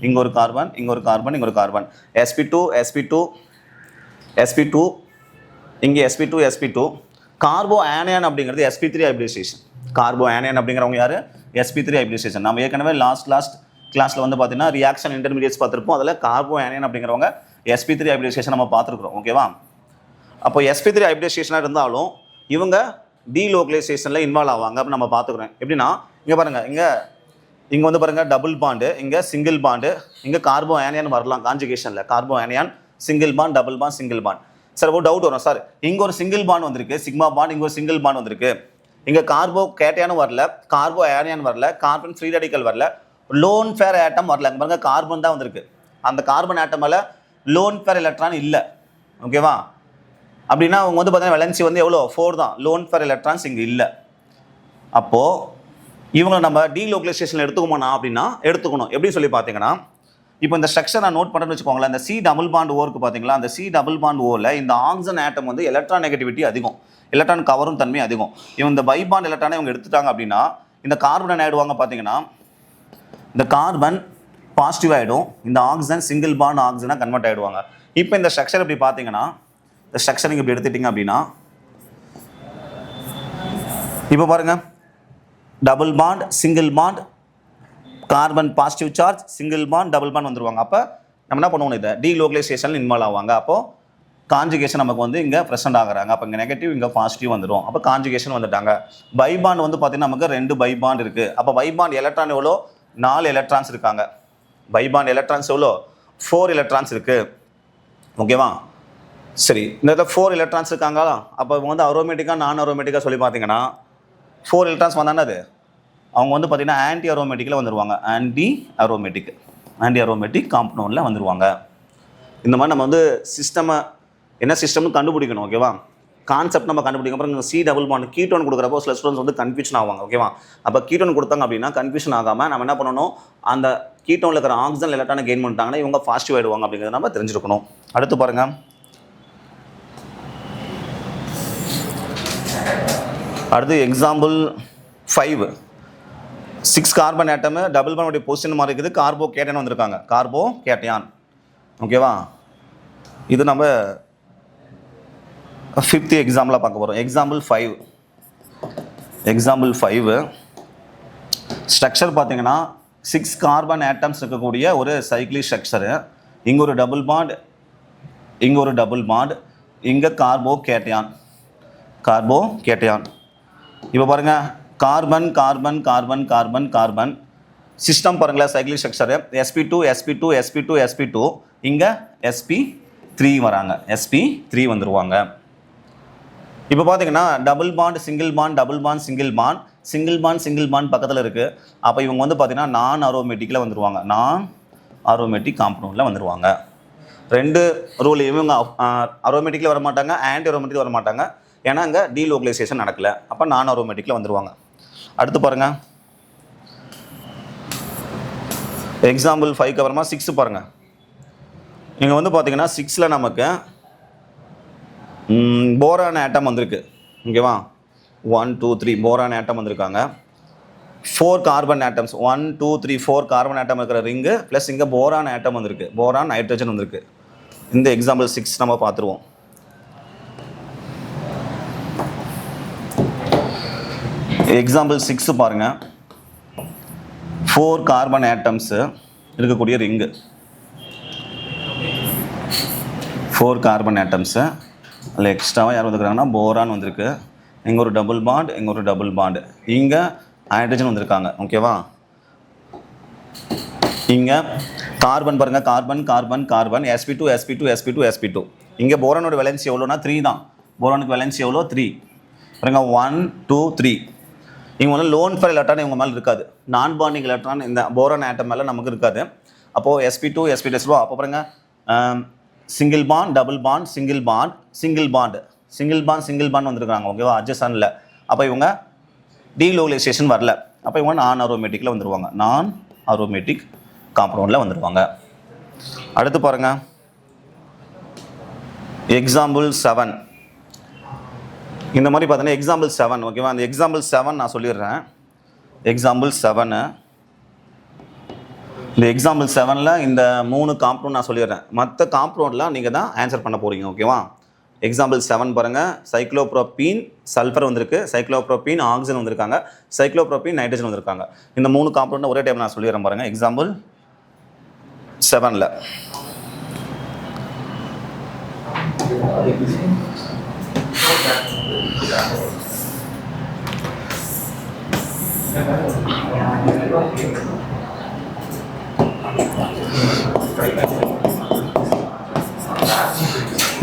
இங்கே ஒரு கார்பன், இங்கே ஒரு கார்பன், இங்கே ஒரு கார்பன். sp2 இங்கே sp2 கார்போ ஆனியான் அப்படிங்கிறது sp3 ஹைபிரிடைசேஷன். கார்போ ஆனியான் அப்படிங்கிறவங்க யார், sp3 ஹைபிரிடைசேஷன். நம்ம ஏற்கனவே லாஸ்ட் கிளாஸில் வந்து பார்த்தீங்கன்னா ரியாக்ஷன் இன்டர்மீடியட்ஸ் பார்த்துருப்போம். அதில் கார்போ ஆனியான் அப்படிங்கிறவங்க sp3 ஹைபிரிடைசேஷன் நம்ம பார்த்துருக்குறோம். ஓகேவா? அப்போ sp3 ஹைபிரிடைசேஷனாக இருந்தாலும் இவங்க டீலோகலைசேஷனில் இன்வால்வ் ஆவாங்க. அப்போ நம்ம பார்த்துக்குறோம். எப்படின்னா இங்கே பாருங்கள், இங்கே வந்து பாருங்கள் டபுள் பாண்டு, இங்கே சிங்கிள் பாண்டு, இங்கே கார்போ ஆனியான் வரலாம் கான்ஜுகேஷனில். Carabao anion single bond, double bond, single bond. Sir ஒரு டவுட் வரும், சார் இங்கே ஒரு சிங்கிள் பாண்ட் வந்திருக்கு சிக்மா பாண்ட், இங்கே ஒரு சிங்கிள் பாண்ட் வந்திருக்கு, இங்கே கார்போ கேட்டையானும் வரல, கார்போ ஆனியான் வரல, கார்பன் ஃப்ரீ ரேடிக்கல் வரல, லோன் ஃபேர் ஆட்டம் வரல. அங்கே பாருங்கள் கார்பன் தான் வந்திருக்கு. அந்த கார்பன் ஆட்டமில் லோன் ஃபேர் எலக்ட்ரான் இல்லை. ஓகேவா? அப்படின்னா அவங்க வந்து பார்த்தீங்கன்னா வேலன்சி வந்து எவ்வளோ 4 தான். லோன் ஃபேர் எலக்ட்ரான்ஸ் இங்கே இல்லை. அப்போது இவங்களை நம்ம டீலோகலைசேஷனில் எடுத்துக்கோமா அப்படின்னா எடுத்துக்கணும். எப்படி சொல்லி பார்த்தீங்கன்னா, இப்போ இந்த ஸ்ட்ரக்சர் நான் நோட் பண்ணுறேன்னு வச்சுக்கோங்களேன். இந்த C டபுள் பாண்ட் ஓருக்கு பார்த்தீங்களா, அந்த C டபுள் பாண்ட் ஓரில் இந்த ஆக்சிஜன் ஆட்டம் வந்து எலக்ட்ரான் நெகட்டிவிட்டி அதிகம், எலக்ட்ரான் கவரும் தன்மை அதிகம். இவங்க இந்த பை பாண்ட் எலக்ட்ரானை இவங்க எடுத்துட்டாங்க அப்படின்னா இந்த கார்பன் என்ன ஆகிடுவாங்க பார்த்தீங்கன்னா, இந்த கார்பன் பாசிட்டிவ் ஆகிடும், இந்த ஆக்சிஜன் சிங்கிள் பாண்ட் ஆக்சிஜனாக கன்வெர்ட் ஆகிடுவாங்க. இப்போ இந்த ஸ்ட்ரக்சர் இப்படி பார்த்தீங்கன்னா, இந்த ஸ்ட்ரக்சர் நீங்கள் இப்படி எடுத்துட்டிங்க அப்படின்னா, இப்போ பாருங்கள் double bond single bond carbon positive charge single bond double bond வந்துருவாங்க. அப்போ நம்ம என்ன பண்ணுவோம், இதை டீலோகலைசேஷன் இன்வால்வ் ஆவாங்க. அப்போது கான்ஜுகேஷன் நமக்கு வந்து இங்கே ப்ரெசென்ட் ஆகுறாங்க. அப்போ இங்கே நெகட்டிவ் இங்கே பாசிட்டிவ் வந்துடும். அப்போ கான்ஜுகேஷன் வந்துட்டாங்க. பை பாண்ட் வந்து பார்த்தீங்கன்னா நமக்கு 2 பை பாண்ட் இருக்குது. அப்போ பை பாண்ட் எலக்ட்ரான் எவ்வளோ, 4 எலக்ட்ரான்ஸ் இருக்காங்க. பை பாண்ட் எலக்ட்ரான்ஸ் எவ்வளோ, 4 எலக்ட்ரான்ஸ் இருக்குது. ஓகேவா? சரி, இந்த இடத்துல 4 எலக்ட்ரான்ஸ் இருக்காங்களா. அப்போ இவங்க வந்து அரோமேட்டிக்காக நான் அரோமேட்டிக்காக சொல்லி பார்த்தீங்கன்னா 4 எலக்ட்ரான்ஸ் வந்தானே அது அவங்க வந்து பார்த்தீங்கன்னா ஆன்டி அரோமேட்டிக்கில் வந்துடுவாங்க. ஆன்டி அரோமேட்டிக் காம்பவுண்டில் வந்துடுவாங்க. இந்த மாதிரி நம்ம வந்து என்ன சிஸ்டம்னு கண்டுபிடிக்கணும். ஓகேவா? கான்செப்ட் நம்ம கண்டுபிடிக்க அப்புறம் C டபுள் பாண்ட் கீட்டோன் கொடுக்குறப்போ சில ஸ்டூடெண்ட்ஸ் வந்து கன்ஃபியூஷன் ஆவாங்க. ஓகேவா? அப்போ கீட்டோன் கொடுத்தாங்க அப்படின்னா கன்ஃபியூஷன் ஆகாமல் நம்ம என்ன பண்ணணும், அந்த கீட்டோனில் இருக்கிற ஆக்சிஜன் எலக்ட்ரானை கெயின் பண்ணிட்டாங்கன்னா இவங்க பாசிட்டிவ் ஆகிடுவாங்க அப்படிங்கிறத நம்ம தெரிஞ்சிருக்கணும். அடுத்து பாருங்கள். அடுத்து example 5 6 carbon atom double bond position மாதிரி இருக்குது, கார்போ கேட்டையான் வந்திருக்காங்க, கார்போ கேட்டையான். ஓகேவா? இது நம்ம 5th எக்ஸாம்பிளாக பார்க்க போகிறோம். எக்ஸாம்பிள் 5 ஸ்ட்ரக்சர் பார்த்தீங்கன்னா 6 கார்பன் ஆட்டம்ஸ் இருக்கக்கூடிய ஒரு சைக்ளிக் ஸ்ட்ரக்சரு. இங்கே ஒரு டபுள் பாண்ட், இங்கே ஒரு டபுள் பாண்ட், இங்கே கார்போகேட்டையான். இப்போ பாருங்கள், carbon carbon carbon carbon carbon system பாருங்களேன், cyclic structure. sp2 sp2 sp2 sp2, இங்கே sp3 வராங்க, sp3 வந்துருவாங்க. இப்போ பார்த்தீங்கன்னா double bond single bond, double bond single bond, single bond பக்கத்தில் இருக்குது. அப்போ இவங்க வந்து பார்த்தீங்கன்னா நான் அரோமேட்டிக்கில் வந்துடுவாங்க, நான் அரோமேட்டிக் காம்பவுண்டில் வந்துடுவாங்க. ரெண்டு ரூல், இவங்க அரோமேட்டிக்கில் வர மாட்டாங்க, ஆன்டி அரோமேட்டிக்கில் வர மாட்டாங்க. ஏன்னா இங்கே டீலோகலைசேஷன் நடக்கலை. அப்போ நான் அரோமேட்டிக்கில் வந்துடுவாங்க. அடுத்து பாருங்கள், எக்ஸாம்பிள் 5க்கு அப்புறமா 6 பாருங்கள். இங்கே வந்து பார்த்தீங்கன்னா 6ல் நமக்கு போரான் ஆட்டம் வந்திருக்கு. ஓகேவா, 1 2 3 போரான் ஆட்டம் வந்திருக்காங்க. 4 கார்பன் ஆட்டம்ஸ், 1 2 3 4 கார்பன் ஆட்டம் இருக்கிற ரிங்கு ப்ளஸ் இங்கே போரான் ஆட்டம் வந்திருக்கு, போரான் நைட்ரஜன் வந்திருக்கு. இந்த எக்ஸாம்பிள் 6 நம்ம பார்த்துருவோம். எக்ஸாம்பிள் 6 பாருங்கள், 4 கார்பன் ஆட்டம்ஸு இருக்கக்கூடிய ரிங்கு, 4 கார்பன் ஆட்டம்ஸு. அதில் எக்ஸ்ட்ராவாக யார் வந்துருக்காங்கன்னா போரான் வந்திருக்கு. இங்கே ஒரு டபுள் பாண்ட், இங்கே ஒரு டபுள் பாண்டு, இங்கே ஹைட்ரஜன் வந்திருக்காங்க. ஓகேவா, இங்கே கார்பன் பாருங்கள், carbon carbon carbon sp2 sp2 sp2 sp2. இங்கே போரானோட வேலன்சி எவ்வளோனா 3 தான். போரானுக்கு வேலன்சி எவ்வளோ 3 பாருங்க, 1 2 3. இவங்க வந்து லோன் ஃபேர் எலக்ட்ரான் இவங்க மேலே இருக்காது, நான் பாண்டிங் எலக்ட்ரான் இந்த போரான் ஆட்டம் மேலே நமக்கு இருக்காது. அப்போது sp2 sp2 அப்போ பாருங்க, single bond double bond single bond single bond single bond single bond வந்துருக்காங்க. ஓகேவா, அட்ஜசன்ல. அப்போ இவங்க டீலோகலைசேஷன் வரல. அப்போ இவங்க நான் அரோமேட்டிக்கில் வந்துடுவாங்க, நான் அரோமேட்டிக் காம்பவுண்டில் வந்துடுவாங்க. அடுத்து பாருங்கள், எக்ஸாம்பிள் 7. இந்த மாதிரி பார்த்தீங்கன்னா எக்ஸாம்பிள் 7. ஓகேவா, அந்த எக்ஸாம்பிள் 7 நான் சொல்லிடுறேன். எக்ஸாம்பிள் 7, இந்த எக்ஸாம்பிள் 7ல் இந்த 3 காம்பவுண்ட் நான் சொல்லிடுறேன். மற்ற காம்பவுண்ட்லாம் நீங்கள் தான் ஆன்சர் பண்ண போகிறீங்க. ஓகேவா, எக்ஸாம்பிள் 7 பாருங்கள், சைக்ளோப்ரோபீன் சல்ஃபர் வந்திருக்கு, சைக்ளோப்ரோபீன் ஆக்சிஜன் வந்திருக்காங்க, சைக்ளோப்ரோபீன் நைட்ரஜன் வந்திருக்காங்க. இந்த 3 காம்பவுண்ட் ஒரே டைம் நான் சொல்லிடுறேன் பாருங்கள். எக்ஸாம்பிள் 7ல்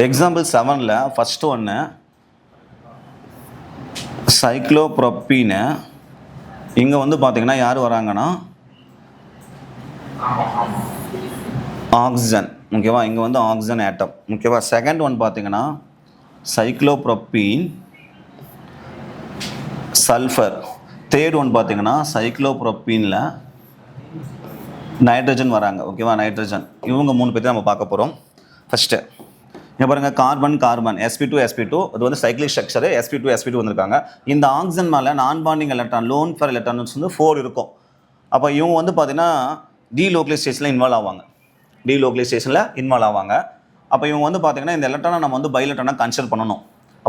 எக்ஸாம்பிள் 7ல் ஃபர்ஸ்ட் ஒன்று சைக்ளோப்ரோபீனு. இங்கே வந்து பார்த்தீங்கன்னா யார் வராங்கன்னா ஆக்சிஜன். ஓகேவா, இங்கே வந்து ஆக்சிஜன் ஆட்டம். ஓகேவா, செகண்ட் ஒன் பார்த்தீங்கன்னா சைக்ளோப்ரோபீன் சல்ஃபர். தேர்ட் ஒன் பார்த்தீங்கன்னா சைக்ளோப்ரோபீனில் நைட்ரஜன் வராங்க. ஓகேவா, நைட்ரஜன். இவங்க 3 பேர் நம்ம பார்க்க போகிறோம். ஃபஸ்ட்டு இங்கே பாருங்கள், கார்பன் கார்பன் sp2 sp2, அது வந்து சைக்ளிக் ஸ்ட்ரக்சரு. sp2 sp2 வந்திருக்காங்க. இந்த ஆக்சிஜன் மேலே non bonding electron lone pair electrons வந்து 4 இருக்கும். அப்போ இவங்க வந்து பார்த்தீங்கன்னா டீலோகலைசேஷனில் இன்வால்வ் ஆவாங்க. அப்போ இவங்க வந்து பார்த்தீங்கன்னா இந்த எலக்ட்ரானை நம்ம வந்து பை எலக்ட்ரானாக கன்சிடர் பண்ணணும்.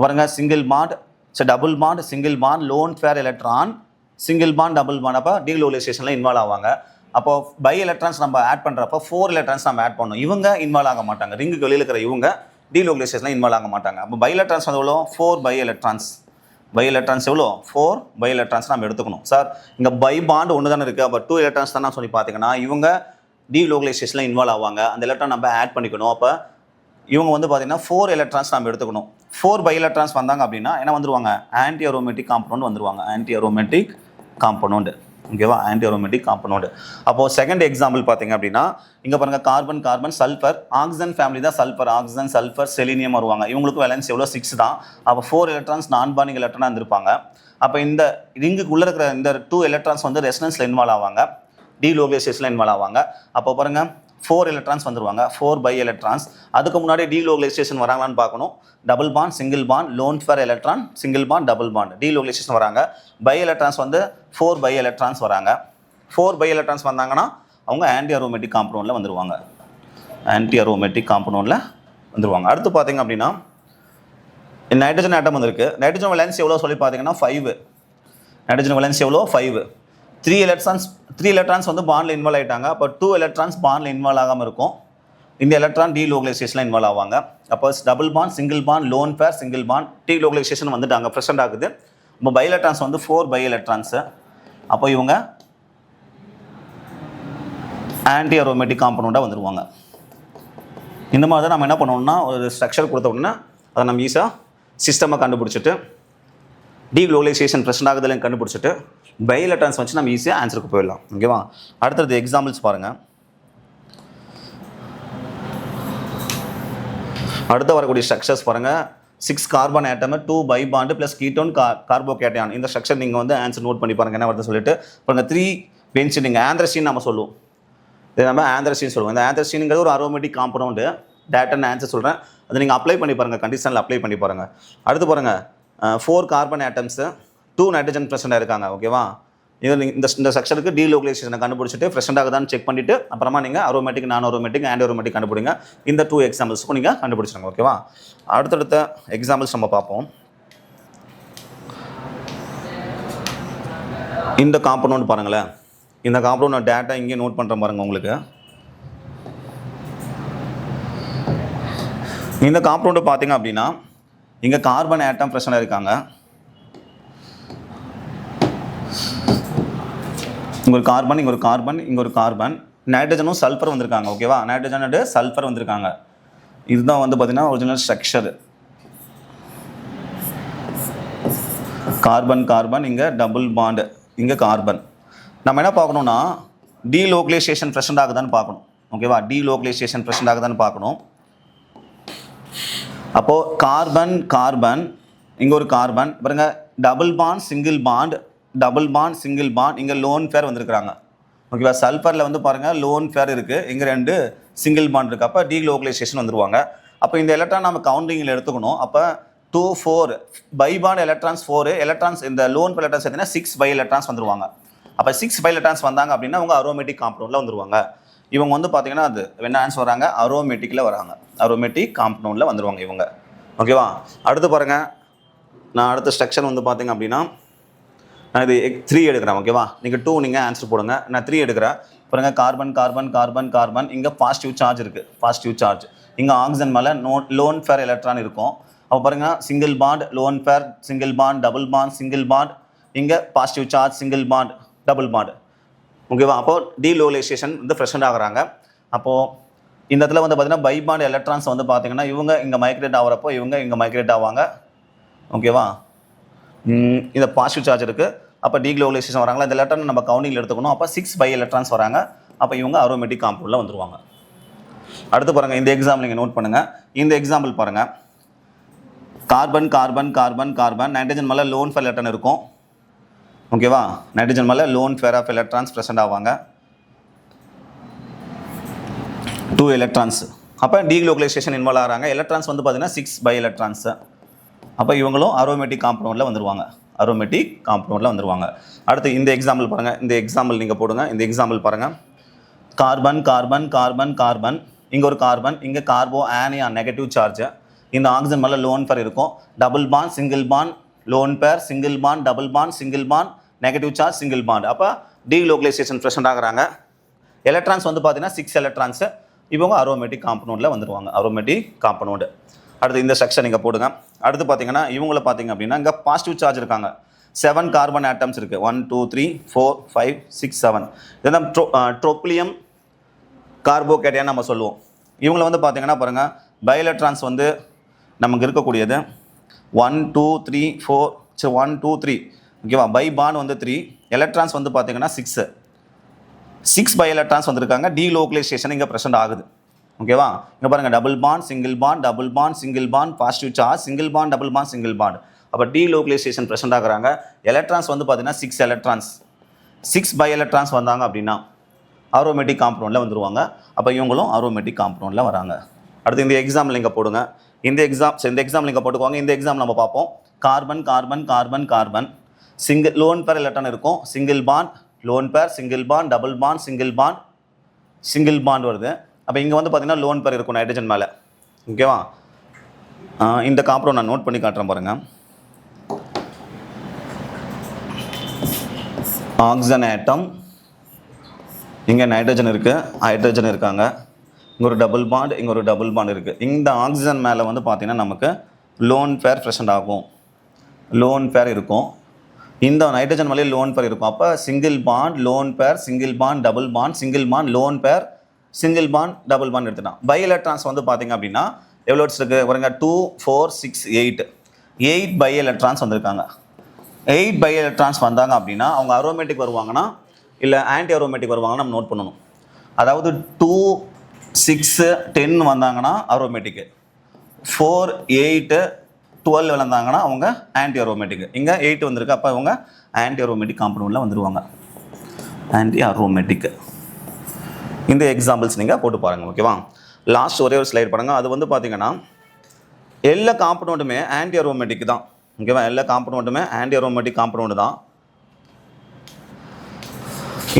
பாருங்க, single bond double bond single bond lone pair electron single bond double bond. அப்போ டீலோகலைசேஷனில் இன்வால்வ் ஆவாங்க. அப்போ பை எலக்ட்ரான்ஸ் நம்ம ஆட் பண்ணுறப்போ 4 எலக்ட்ரான்ஸ் நம்ம ஆட் பண்ணணும். இவங்க இன்வால்வ் ஆக மாட்டாங்க, ரிங்குக்கு வெளியில் இருக்கிற இவங்க டீலோகலைசேஷனில் இன்வால்வ் ஆக மாட்டாங்க. அப்போ பை எலக்ட்ரான்ஸ் வந்து எவ்வளோ 4 பை எலக்ட்ரான்ஸ். பை எலக்ட்ரான்ஸ் எவ்வளோ 4 பை எலக்ட்ரான்ஸ் நம்ம எடுத்துக்கணும். சார் இங்கே பை பாண்ட் ஒன்று தானே இருக்குது, அப்போ 2 எலக்ட்ரான்ஸ் தான் சொல்லி பார்த்தீங்கன்னா இவங்க டீலோகலைசேஷனில் இன்வால்வ் ஆவாங்க. அந்த எலக்ட்ரான் நம்ம ஆட் பண்ணிக்கணும். அப்போ இவங்க வந்து பார்த்தீங்கன்னா 4 எலக்ட்ரான்ஸ் நம்ம எடுத்துக்கணும். 4 பை எலக்ட்ரான்ஸ் வந்தாங்க அப்படின்னா என்ன வந்துருவாங்க, ஆன்டி அரோமேட்டிக் காம்பவுண்ட் வந்துருவாங்க, ஆன்டி அரோமேட்டிக் காம்பவுண்ட். ஓகேவா, ஆன்டி அரோமேட்டிக் காம்பவுண்ட். அப்போது செகண்ட் எக்ஸாம்பிள் பார்த்தீங்க அப்படின்னா இங்கே பாருங்கள், carbon carbon sulphur. Oxygen family தான் சல்ஃபர், ஆக்சிஜன் சல்ஃபர் செலினியம் வருவாங்க. இவங்களுக்கு வேலன்ஸ் எவ்வளோ 6 தான். அப்போ 4 எலக்ட்ரான்ஸ் நான் பாண்டிங் எலக்ட்ரானாக இருந்திருப்பாங்க. அப்போ இந்த ரிங்குக்குள்ளே இருக்கிற இந்த 2 எலக்ட்ரான்ஸ் வந்து ரெசனன்ஸில் இன்வால்வ் ஆவாங்க, டீலோகலைசேஷனில் இன்வால்வ் ஆவாங்க. அப்போ பாருங்கள் 4 எலக்ட்ரான்ஸ் வந்துருவாங்க, 4 பை எலக்ட்ரான்ஸ். அதுக்கு முன்னாடி டீலோகலைசேஷன் வராங்களான்னு பார்க்கணும். Double bond single bond lone pair electron single bond double bond delocalization வராங்க. பை எலக்ட்ரான்ஸ் வந்து 4 பை எலக்ட்ரான்ஸ் வராங்க. 4 பை எலக்ட்ரான்ஸ் வந்தாங்கன்னா அவங்க ஆன்டி அரோமேட்டிக் காம்பவுண்டில் வந்துருவாங்க, ஆன்டி அரோமேட்டிக் காம்பவுண்டில் வந்துருவாங்க. அடுத்து பார்த்தீங்க அப்படின்னா நைட்ரஜன் ஆட்டம் வந்திருக்கு. நைட்ரஜன் வேலன்ஸ் எவ்வளோ சொல்லி பார்த்தீங்கன்னா 5. நைட்ரஜன் வேலன்ஸ் எவ்வளோ 5. த்ரீ எலக்ட்ரான்ஸ் வந்து பாண்டில் இன்வால்வ் ஆகிட்டாங்க. அப்போ 2 எலக்ட்ரான்ஸ் பாண்டில் இன்வால்வ் ஆகாமல் இருக்கும். இந்த எலக்ட்ரான் டீலோகலைசேஷனில் இன்வால்வ் ஆவாங்க. அப்போ double bond, single bond, lone pair, single bond, delocalisation வந்துட்டாங்க, ப்ரெசென்ட் ஆகுது. இப்போ பை எலக்ட்ரான்ஸ் வந்து 4 பை எலக்ட்ரான்ஸு. அப்போ இவங்க ஆன்டி அரோமேட்டிக் காம்பவுண்டாக வந்துடுவாங்க. இந்த மாதிரி தான் நம்ம என்ன பண்ணணும்னா, ஒரு ஸ்ட்ரக்சர் கொடுத்த உடனே அதை நம்ம ஈஸியாக சிஸ்டமை கண்டுபிடிச்சிட்டு டீக்ளோகலைசேஷன் ப்ரெசென்ட் ஆகுதுன்னு கண்டுபிடிச்சிட்டு பை எலக்ட்ரான்ஸ் வச்சு நம்ம ஈஸியாக ஆன்சருக்கு போயிடலாம். ஓகேவா? அடுத்தது எக்ஸாம்பிள்ஸ் பாருங்கள். அடுத்து வரக்கூடிய ஸ்ட்ரக்சர்ஸ் பாருங்கள். 6 carbon atom, 2 pi bond plus ketone carbocation. இந்த ஸ்ட்ரக்சர் நீங்கள் வந்து ஆன்சர் நோட் பண்ணி பாருங்கள் என்ன வருது சொல்லிட்டு. பாருங்கள் 3 பென்சின், ஆந்த்ரசின் நம்ம சொல்லுவோம். இது நம்ம ஆந்த்ரசின் சொல்லுவோம். இந்த ஆந்த்ரசின்ங்கிறது ஒரு அரோமேட்டிக் காம்பவுண்டு. டேரக்டாக நான் ஆன்சர் சொல்கிறேன், அதை நீங்கள் அப்ளை பண்ணி பாருங்கள், கண்டிஷனில் அப்ளை பண்ணி பாருங்கள். அடுத்து பாருங்கள் 4 கார்பன் ஆட்டம்ஸு, 2 நைட்ரஜன் ப்ரெசென்ட்டாக இருக்காங்க. ஓகேவா? இது இந்த ஸ்ட்ரக்சருக்கு டீலோகலைசேஷனை கண்டுபிடிச்சிட்டு ப்ரெசென்ட் ஆகுதான்னு செக் பண்ணிவிட்டு அப்புறமா நீங்கள் அரோமேட்டிக், நான் அரோமேட்டிக், ஆன்டி அரோமேட்டிக் கண்டுபிடிங்க. இந்த 2 எக்ஸாம்பிள்ஸுக்கும் நீங்கள் கண்டுபிடிச்சிருங்க. ஓகேவா? அடுத்தடுத்த எக்ஸாம்பிள்ஸ் நம்ம பார்ப்போம். இந்த காம்பவுண்ட் பாருங்களேன். இந்த காம்பவுண்ட் டேட்டா இங்கே நோட் பண்ணுற பாருங்கள் உங்களுக்கு. இந்த காம்பவுண்டு பார்த்தீங்க அப்படின்னா இங்கே கார்பன் ஆட்டம் ப்ரெசென்ட்டாக இருக்காங்க. இங்கே ஒரு கார்பன், இங்கே ஒரு கார்பன், இங்கே ஒரு கார்பன், நைட்ரஜனும் சல்ஃபர் வந்திருக்காங்க. ஓகேவா? நைட்ரஜன் அண்டு சல்ஃபர் வந்திருக்காங்க. இதுதான் வந்து பார்த்தீங்கன்னா ஒரிஜினல் ஸ்ட்ரக்சர். கார்பன் கார்பன், இங்கே டபுள் பாண்டு, இங்கே கார்பன். நம்ம என்ன பார்க்கணும்னா டீலோகலைசேஷன் ப்ரெசென்ட் ஆகுதான்னு பார்க்கணும். ஓகேவா? டீலோகலைசேஷன் ப்ரெசென்ட் ஆகுதான்னு பார்க்கணும். அப்போது கார்பன் கார்பன், இங்கே ஒரு கார்பன் பாருங்க, double bond single bond, double bond single bond, இங்கே லோன் பேர் வந்திருக்கிறாங்க. ஓகேவா? சல்ஃபரில் வந்து பாருங்கள் லோன் பேர் இருக்குது, இங்கே 2 சிங்கிள் பாண்ட் இருக்குது. அப்போ டீலோகலைசேஷன் வந்துருவாங்க. அப்போ இந்த எலக்ட்ரான் நம்ம கவுண்டிங்கில் எடுத்துக்கணும். அப்போ 2 4 பை பாண்ட் எலக்ட்ரான்ஸ் 4 எலக்ட்ரான்ஸ், இந்த லோன் பேர் எலக்ட்ரான்ஸ் பார்த்தீங்கன்னா 6 பை எலக்ட்ரான்ஸ் வந்துருவாங்க. அப்போ 6 பை எலக்ட்ரான்ஸ் வந்தாங்க அப்படின்னா அவங்க அரோமேட்டிக் காம்பவுண்டில் வந்துருவாங்க. இவங்க வந்து பார்த்தீங்கன்னா அது என்ன ஆன்சர் வராங்க, அரோமேட்டிக்கில் வராங்க, அரோமேட்டிக் காம்பவுண்டில் வந்துருவாங்க இவங்க. ஓகேவா? அடுத்து பாருங்கள், நான் அடுத்த ஸ்ட்ரக்சர் வந்து பார்த்தீங்க அப்படின்னா நான் இது 3 எடுக்கிறேன். ஓகேவா? நீங்கள் 2 நீங்கள் ஆன்சர் போடுங்க, நான் 3 எடுக்கிறேன். பாருங்கள் கார்பன் கார்பன் கார்பன் கார்பன், இங்கே பாசிட்டிவ் சார்ஜ் இருக்குது, பாசிட்டிவ் சார்ஜ். இங்கே ஆக்சிஜன் மேலே லோன் பேர் எலக்ட்ரான் இருக்கும். அப்போ பாருங்கள் single bond, lone pair, single bond, double bond, single bond, இங்கே positive charge, single bond, double bond. ஓகேவா? அப்போது டீலோகலைசேஷன் வந்து ப்ரெசென்ட் ஆகுறாங்க. அப்போது இந்த இடத்துல வந்து பார்த்தீங்கன்னா பை பாண்ட் எலக்ட்ரான்ஸ் வந்து பார்த்தீங்கன்னா இவங்க இங்கே மைக்ரேட் ஆகிறப்போ இவங்க இங்கே மைக்ரேட் ஆவாங்க. ஓகேவா? இந்த பாசிட்டிவ் சார்ஜ் இருக்குது. அப்போ டீக்ளோகலைசேஷன் வராங்களா, இந்த எலக்ட்ரான் நம்ம கவுண்டிங்கில் எடுத்துக்கணும். அப்போ 6 பை எலக்ட்ரான்ஸ் வராங்க. அப்போ இவங்க அரோமேட்டிக் காம்பவுண்டில் வந்துருவாங்க. அடுத்து பாருங்கள், இந்த எக்ஸாம்பிள் நீங்கள் நோட் பண்ணுங்கள். இந்த எக்ஸாம்பிள் பாருங்கள். Carbon carbon carbon carbon, nitrogen மேலே லோன் பேர் எலக்ட்ரான் இருக்கும். ஓகேவா? நைட்ரஜன் மேலே lone pair of electrons present ஆவாங்க, 2 எலக்ட்ரான்ஸ். அப்போ டீக்ளோகலைசேஷன் இன்வால்வ் ஆகிறாங்க. எலக்ட்ரான்ஸ் வந்து பார்த்தீங்கன்னா 6 பை எலக்ட்ரான்ஸு. அப்போ இவங்களும் அரோமேட்டிக் காம்பவுண்டில் வந்துருவாங்க, அரோமேட்டிக் காம்பவுண்டில் வந்துருவாங்க. அடுத்து இந்த எக்ஸாம்பிள் பாருங்கள். இந்த எக்ஸாம்பிள் நீங்கள் போடுங்க. இந்த எக்ஸாம்பிள் பாருங்கள். கார்பன் கார்பன் கார்பன் கார்பன், இங்கே ஒரு கார்பன், இங்கே கார்போ ஆனியான் நெகட்டிவ் சார்ஜ். இந்த ஆக்சிஜன் மேலே லோன் பேர் இருக்கும். Double bond single bond, lone pair, single bond, double bond, single bond, negative charge, single bond. அப்போ டீலோகலைசேஷன் ப்ரெசென்ட் ஆகுறாங்க. எலக்ட்ரான்ஸ் வந்து பார்த்தீங்கன்னா 6 எலக்ட்ரான்ஸு. இவங்க அரோமேட்டிக் காம்பவுண்டில் வந்துருவாங்க, அரோமேட்டிக் காம்பவுண்டு. அடுத்து இந்த ஸ்ட்ரக்சர் நீங்கள் போடுங்க. அடுத்து பார்த்தீங்கன்னா இவங்கள பார்த்தீங்க அப்படின்னா இங்கே பாசிட்டிவ் சார்ஜ் இருக்காங்க. 7 கார்பன் ஆட்டம்ஸ் இருக்குது. 1 2 3 4 5 6 7. இதுதான் ட்ரோப்ளியம் கார்போகேட்டையான் நம்ம சொல்லுவோம். இவங்களை வந்து பார்த்தீங்கன்னா பாருங்கள் பை எலக்ட்ரான்ஸ் வந்து நமக்கு இருக்கக்கூடியது 1 2 3 4 1 2 3. ஓகேவா? பை பாண்ட் வந்து 3, எலக்ட்ரான்ஸ் வந்து பார்த்தீங்கன்னா 6 பை எலக்ட்ரான்ஸ் வந்திருக்காங்க. டீலோகலைசேஷன் இங்கே ப்ரெசென்ட் ஆகுது. ஓகேவா? இங்கே பாருங்கள் double bond single bond, double bond single bond, positive charge, single bond double bond single bond. அப்போ டீலோகலைசேஷன் ப்ரெசென்ட் ஆகுறாங்க. எலக்ட்ரான்ஸ் வந்து பார்த்தீங்கன்னா 6 எலக்ட்ரான்ஸ், 6 பை எலக்ட்ரான்ஸ் வந்தாங்க அப்படின்னா அரோமேட்டிக் காம்பவுண்டில் வந்துருவாங்க. அப்போ இவங்களும் அரோமேட்டிக் காம்பவுண்டில் வராங்க. அடுத்து இந்த எக்ஸாம்பிள் நீங்கள் போடுங்க. இந்த எக்ஸாம்பிள் நீங்கள் போட்டுக்குவாங்க. இந்த எக்ஸாம்பிள் நம்ம பார்ப்போம். Carbon carbon carbon carbon, single lone pair electron இருக்கும், single bond, lone pair, single bond, double bond, single bond வருது. அப்போ இங்கே வந்து பார்த்தீங்கன்னா லோன் பேர் இருக்கும் நைட்ரஜன் மேலே. ஓகேவா? இந்த காம்பவுண்ட் நான் நோட் பண்ணி காட்டுறேன் பாருங்கள். ஆக்சிஜன் ஆட்டம், இங்கே நைட்ரஜன் இருக்குது, ஹைட்ரஜன் இருக்காங்க, இங்கே ஒரு டபுள் பாண்ட், இங்கே ஒரு டபுள் பாண்ட் இருக்குது. இந்த ஆக்சிஜன் மேலே வந்து பார்த்திங்கன்னா நமக்கு லோன் பேர் ப்ரெசென்ட் ஆகும், லோன் பேர் இருக்கும். இந்த நைட்ரஜன் மேலே லோன் பேர் இருக்கும். அப்போ single bond, lone pair, single bond, double bond, single bond, lone pair, single bond, double bond எடுத்துட்டான். பை எலக்ட்ரான்ஸ் வந்து பார்த்திங்க அப்படின்னா எவ்வளோ இருக்குது பாருங்க, 2 4 6 8 பை எலக்ட்ரான்ஸ் வந்திருக்காங்க. 8 பை எலக்ட்ரான்ஸ் வந்தாங்க அப்படின்னா அவங்க அரோமேட்டிக் வருவாங்கன்னா இல்லை ஆன்டி அரோமேட்டிக் வருவாங்கன்னா நம்ம நோட் பண்ணணும். அதாவது 2 6 10 வந்தாங்கன்னா அரோமேட்டிக்கு, 4 8 12 வந்தாங்கன்னா அவங்க ஆன்டி அரோமேட்டிக். இங்கே 8 வந்திருக்கு, அப்போ அவங்க ஆன்டி அரோமேட்டிக் காம்பவுண்டில் வந்துடுவாங்க, ஆன்டி அரோமேட்டிக். இந்த எக்ஸாம்பிள்ஸ் நீங்கள் போட்டு பாருங்கள். ஓகேவா? லாஸ்ட் ஒரே ஒரு ஸ்லைட் பாருங்கள். அது வந்து பார்த்தீங்கன்னா எல்லா காம்பவுண்டுமே ஆன்டி அரோமேட்டிக் தான். ஓகேவா? எல்லா காம்பவுண்டுமே ஆன்டி அரோமேட்டிக் காம்பவுண்டு தான்.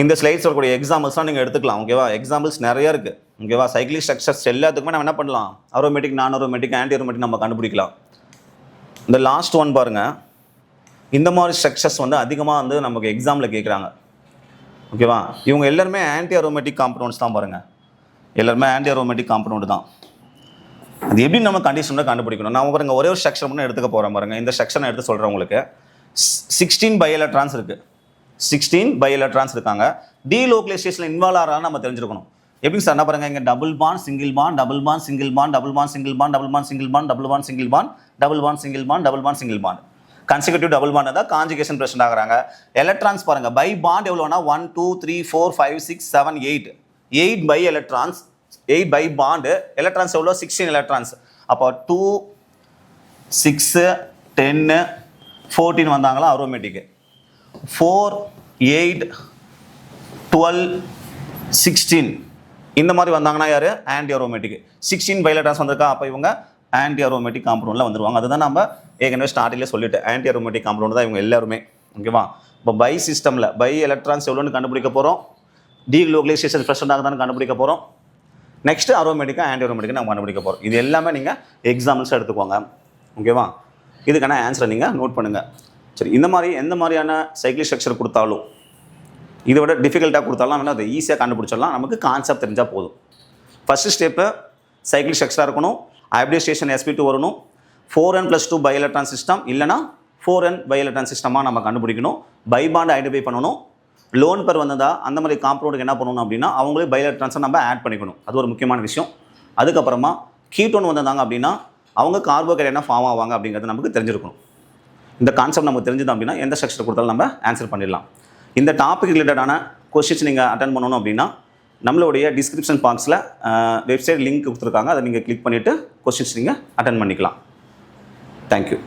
இந்த ஸ்லைட்ஸ் வரக்கூடிய எக்ஸாம்பிள்ஸ்லாம் நீங்கள் எடுத்துக்கலாம். ஓகேவா? எக்ஸாம்பிள்ஸ் நிறைய இருக்குது. ஓகேவா? சைக்கிளிக் ஸ்ட்ரக்சர்ஸ் எல்லாத்துக்குமே நம்ம என்ன பண்ணலாம், அரோமேட்டிக், நான் அரோமேட்டிக், ஆன்டி அரோமேட்டிக் நம்ம கண்டுபிடிக்கலாம். இந்த லாஸ்ட் ஒன் பாருங்கள், இந்த மாதிரி ஸ்ட்ரக்சர்ஸ் வந்து அதிகமாக வந்து நமக்கு எக்ஸாமில் கேட்குறாங்க. ஓகேவா? இவங்க எல்லாருமே ஆன்டி அரோமேட்டிக் காம்பவுண்ட்ஸ் தான் பாருங்கள், எல்லாருமே ஆன்டி அரோமேட்டிக் காம்பவுண்டு தான். அது எப்படி நம்ம கண்டிஷனில் கண்டுபிடிக்கணும்? நான் பாருங்க ஒரே ஒரு ஸ்ட்ரக்சர் மட்டும் எடுத்துக்க போகிறேன் பாருங்க. இந்த ஸ்ட்ரக்சரை எடுத்து சொல்கிறேன் உங்களுக்கு. 16 பை எலக்ட்ரான்ஸ் இருக்குது, 16 பை எலக்ட்ரான்ஸ் இருக்காங்க. டீலோக்கலைசேஷனில் இன்வால்வ் ஆகிறான்னு நம்ம தெரிஞ்சுக்கணும். எப்படி சார்? என்ன பாருங்க, இங்கே double bond, single bond, double bond, single bond, double bond, single bond, double bond, single bond, double bond, single bond, double bond, single bond, double bond, single bond, consecutive double bond தான் கான்ஜுகேஷன் பிரசன்ட் ஆகுறாங்க. எலக்ட்ரான்ஸ் பாருங்க, பை பாண்ட் எவ்வளோனா 1 2 3 4 5 6 7 8 pi electrons, 8 pi bond. Electrons எவ்வளோ? 16 எலக்ட்ரான்ஸ். அப்போ 2 6 10 14 வந்தாங்களா அரோமேட்டிக்கு, 4 8 12 16 இந்த மாதிரி வந்தாங்கன்னா யார்? Anti aromatic. 16 பை எலக்ட்ரான்ஸ் வந்திருக்கா, அப்போ இவங்க ஆன்டி அரோமேட்டிக் காம்பவுண்டில் வந்துருவாங்க. அதுதான் நம்ம ஏற்கனவே ஸ்டார்டிங்லேயே சொல்லிட்டு, ஆன்டி அரோமேட்டிக் காம்பவுண்ட் தான் இவங்க எல்லாருமே. ஓகேவா? இப்போ பை சிஸ்டமில் பை எலக்ட்ரான்ஸ் எவ்வளோன்னு கண்டுபிடிக்க போகிறோம், டீலோக்கலைசேஷன் ப்ரெசென்ட் ஆகுதான்னு கண்டுபிடிக்க போகிறோம். நெக்ஸ்ட்டு அரோமேட்டிக்காக ஆன்டி அரோமேட்டிக்காக நம்ம கண்டுபிடிக்க போகிறோம். இது எல்லாமே நீங்கள் எக்ஸாம்பிள்ஸாக எடுத்துக்கோங்க. ஓகேவா? இதுக்கான ஆன்சரை நீங்கள் நோட் பண்ணுங்கள். சரி, இந்த மாதிரி எந்த மாதிரியான சைக்கிள் ஸ்ட்ரக்சர் கொடுத்தாலும், இதை விட டிஃபிகல்ட்டாக கொடுத்தாலும் வேணால் அதை ஈஸியாக கண்டுபிடிச்சிடலாம். நமக்கு கான்செப்ட் தெரிஞ்சால் போதும். ஃபஸ்ட்டு ஸ்டெப்பு சைக்கிள் ஸ்ட்ரக்சராக இருக்கணும், ஹைப்ரிடைசேஷன் sp2 வரணும், 4n+2 பை எலக்ட்ரான் சிஸ்டம் இல்லைனா 4n பை எலக்ட்ரான் சிஸ்டமாக நம்ம கண்டுபிடிக்கணும். பை பாண்ட் ஐடென்டிஃபை பண்ணணும். லோன் பேர் வந்ததா அந்த மாதிரி காம்பவுண்டுக்கு என்ன பண்ணணும் அப்படின்னா அவங்களே பை எலக்ட்ரான்ஸை நம்ம ஆட் பண்ணிக்கணும். அது ஒரு முக்கியமான விஷயம். அதுக்கப்புறமா கீட்டோன் வந்தாங்க அப்படின்னா அவங்க கார்போஹைட்ரேட் ஃபார்ம் ஆவாங்க அப்படிங்கிறது நமக்கு தெரிஞ்சிருக்கணும். இந்த கான்செப்ட் நமக்கு தெரிஞ்சது அப்படின்னா எந்த ஸ்ட்ரக்சர் கொடுத்தாலும் நம்ம ஆன்சர் பண்ணிடலாம். இந்த டாபிக் ரிலேட்டடான கொஸ்டின்ஸ் நீங்கள் அட்டன் பண்ணணும் அப்படின்னா நம்மளுடைய டிஸ்கிரிப்ஷன் பாக்ஸில் வெப்சைட் லிங்க் கொடுத்துருக்காங்க, அதை நீங்கள் கிளிக் பண்ணிவிட்டு கொஸ்டின்ஸ் நீங்கள் அட்டன் பண்ணிக்கலாம். தேங்க்யூ.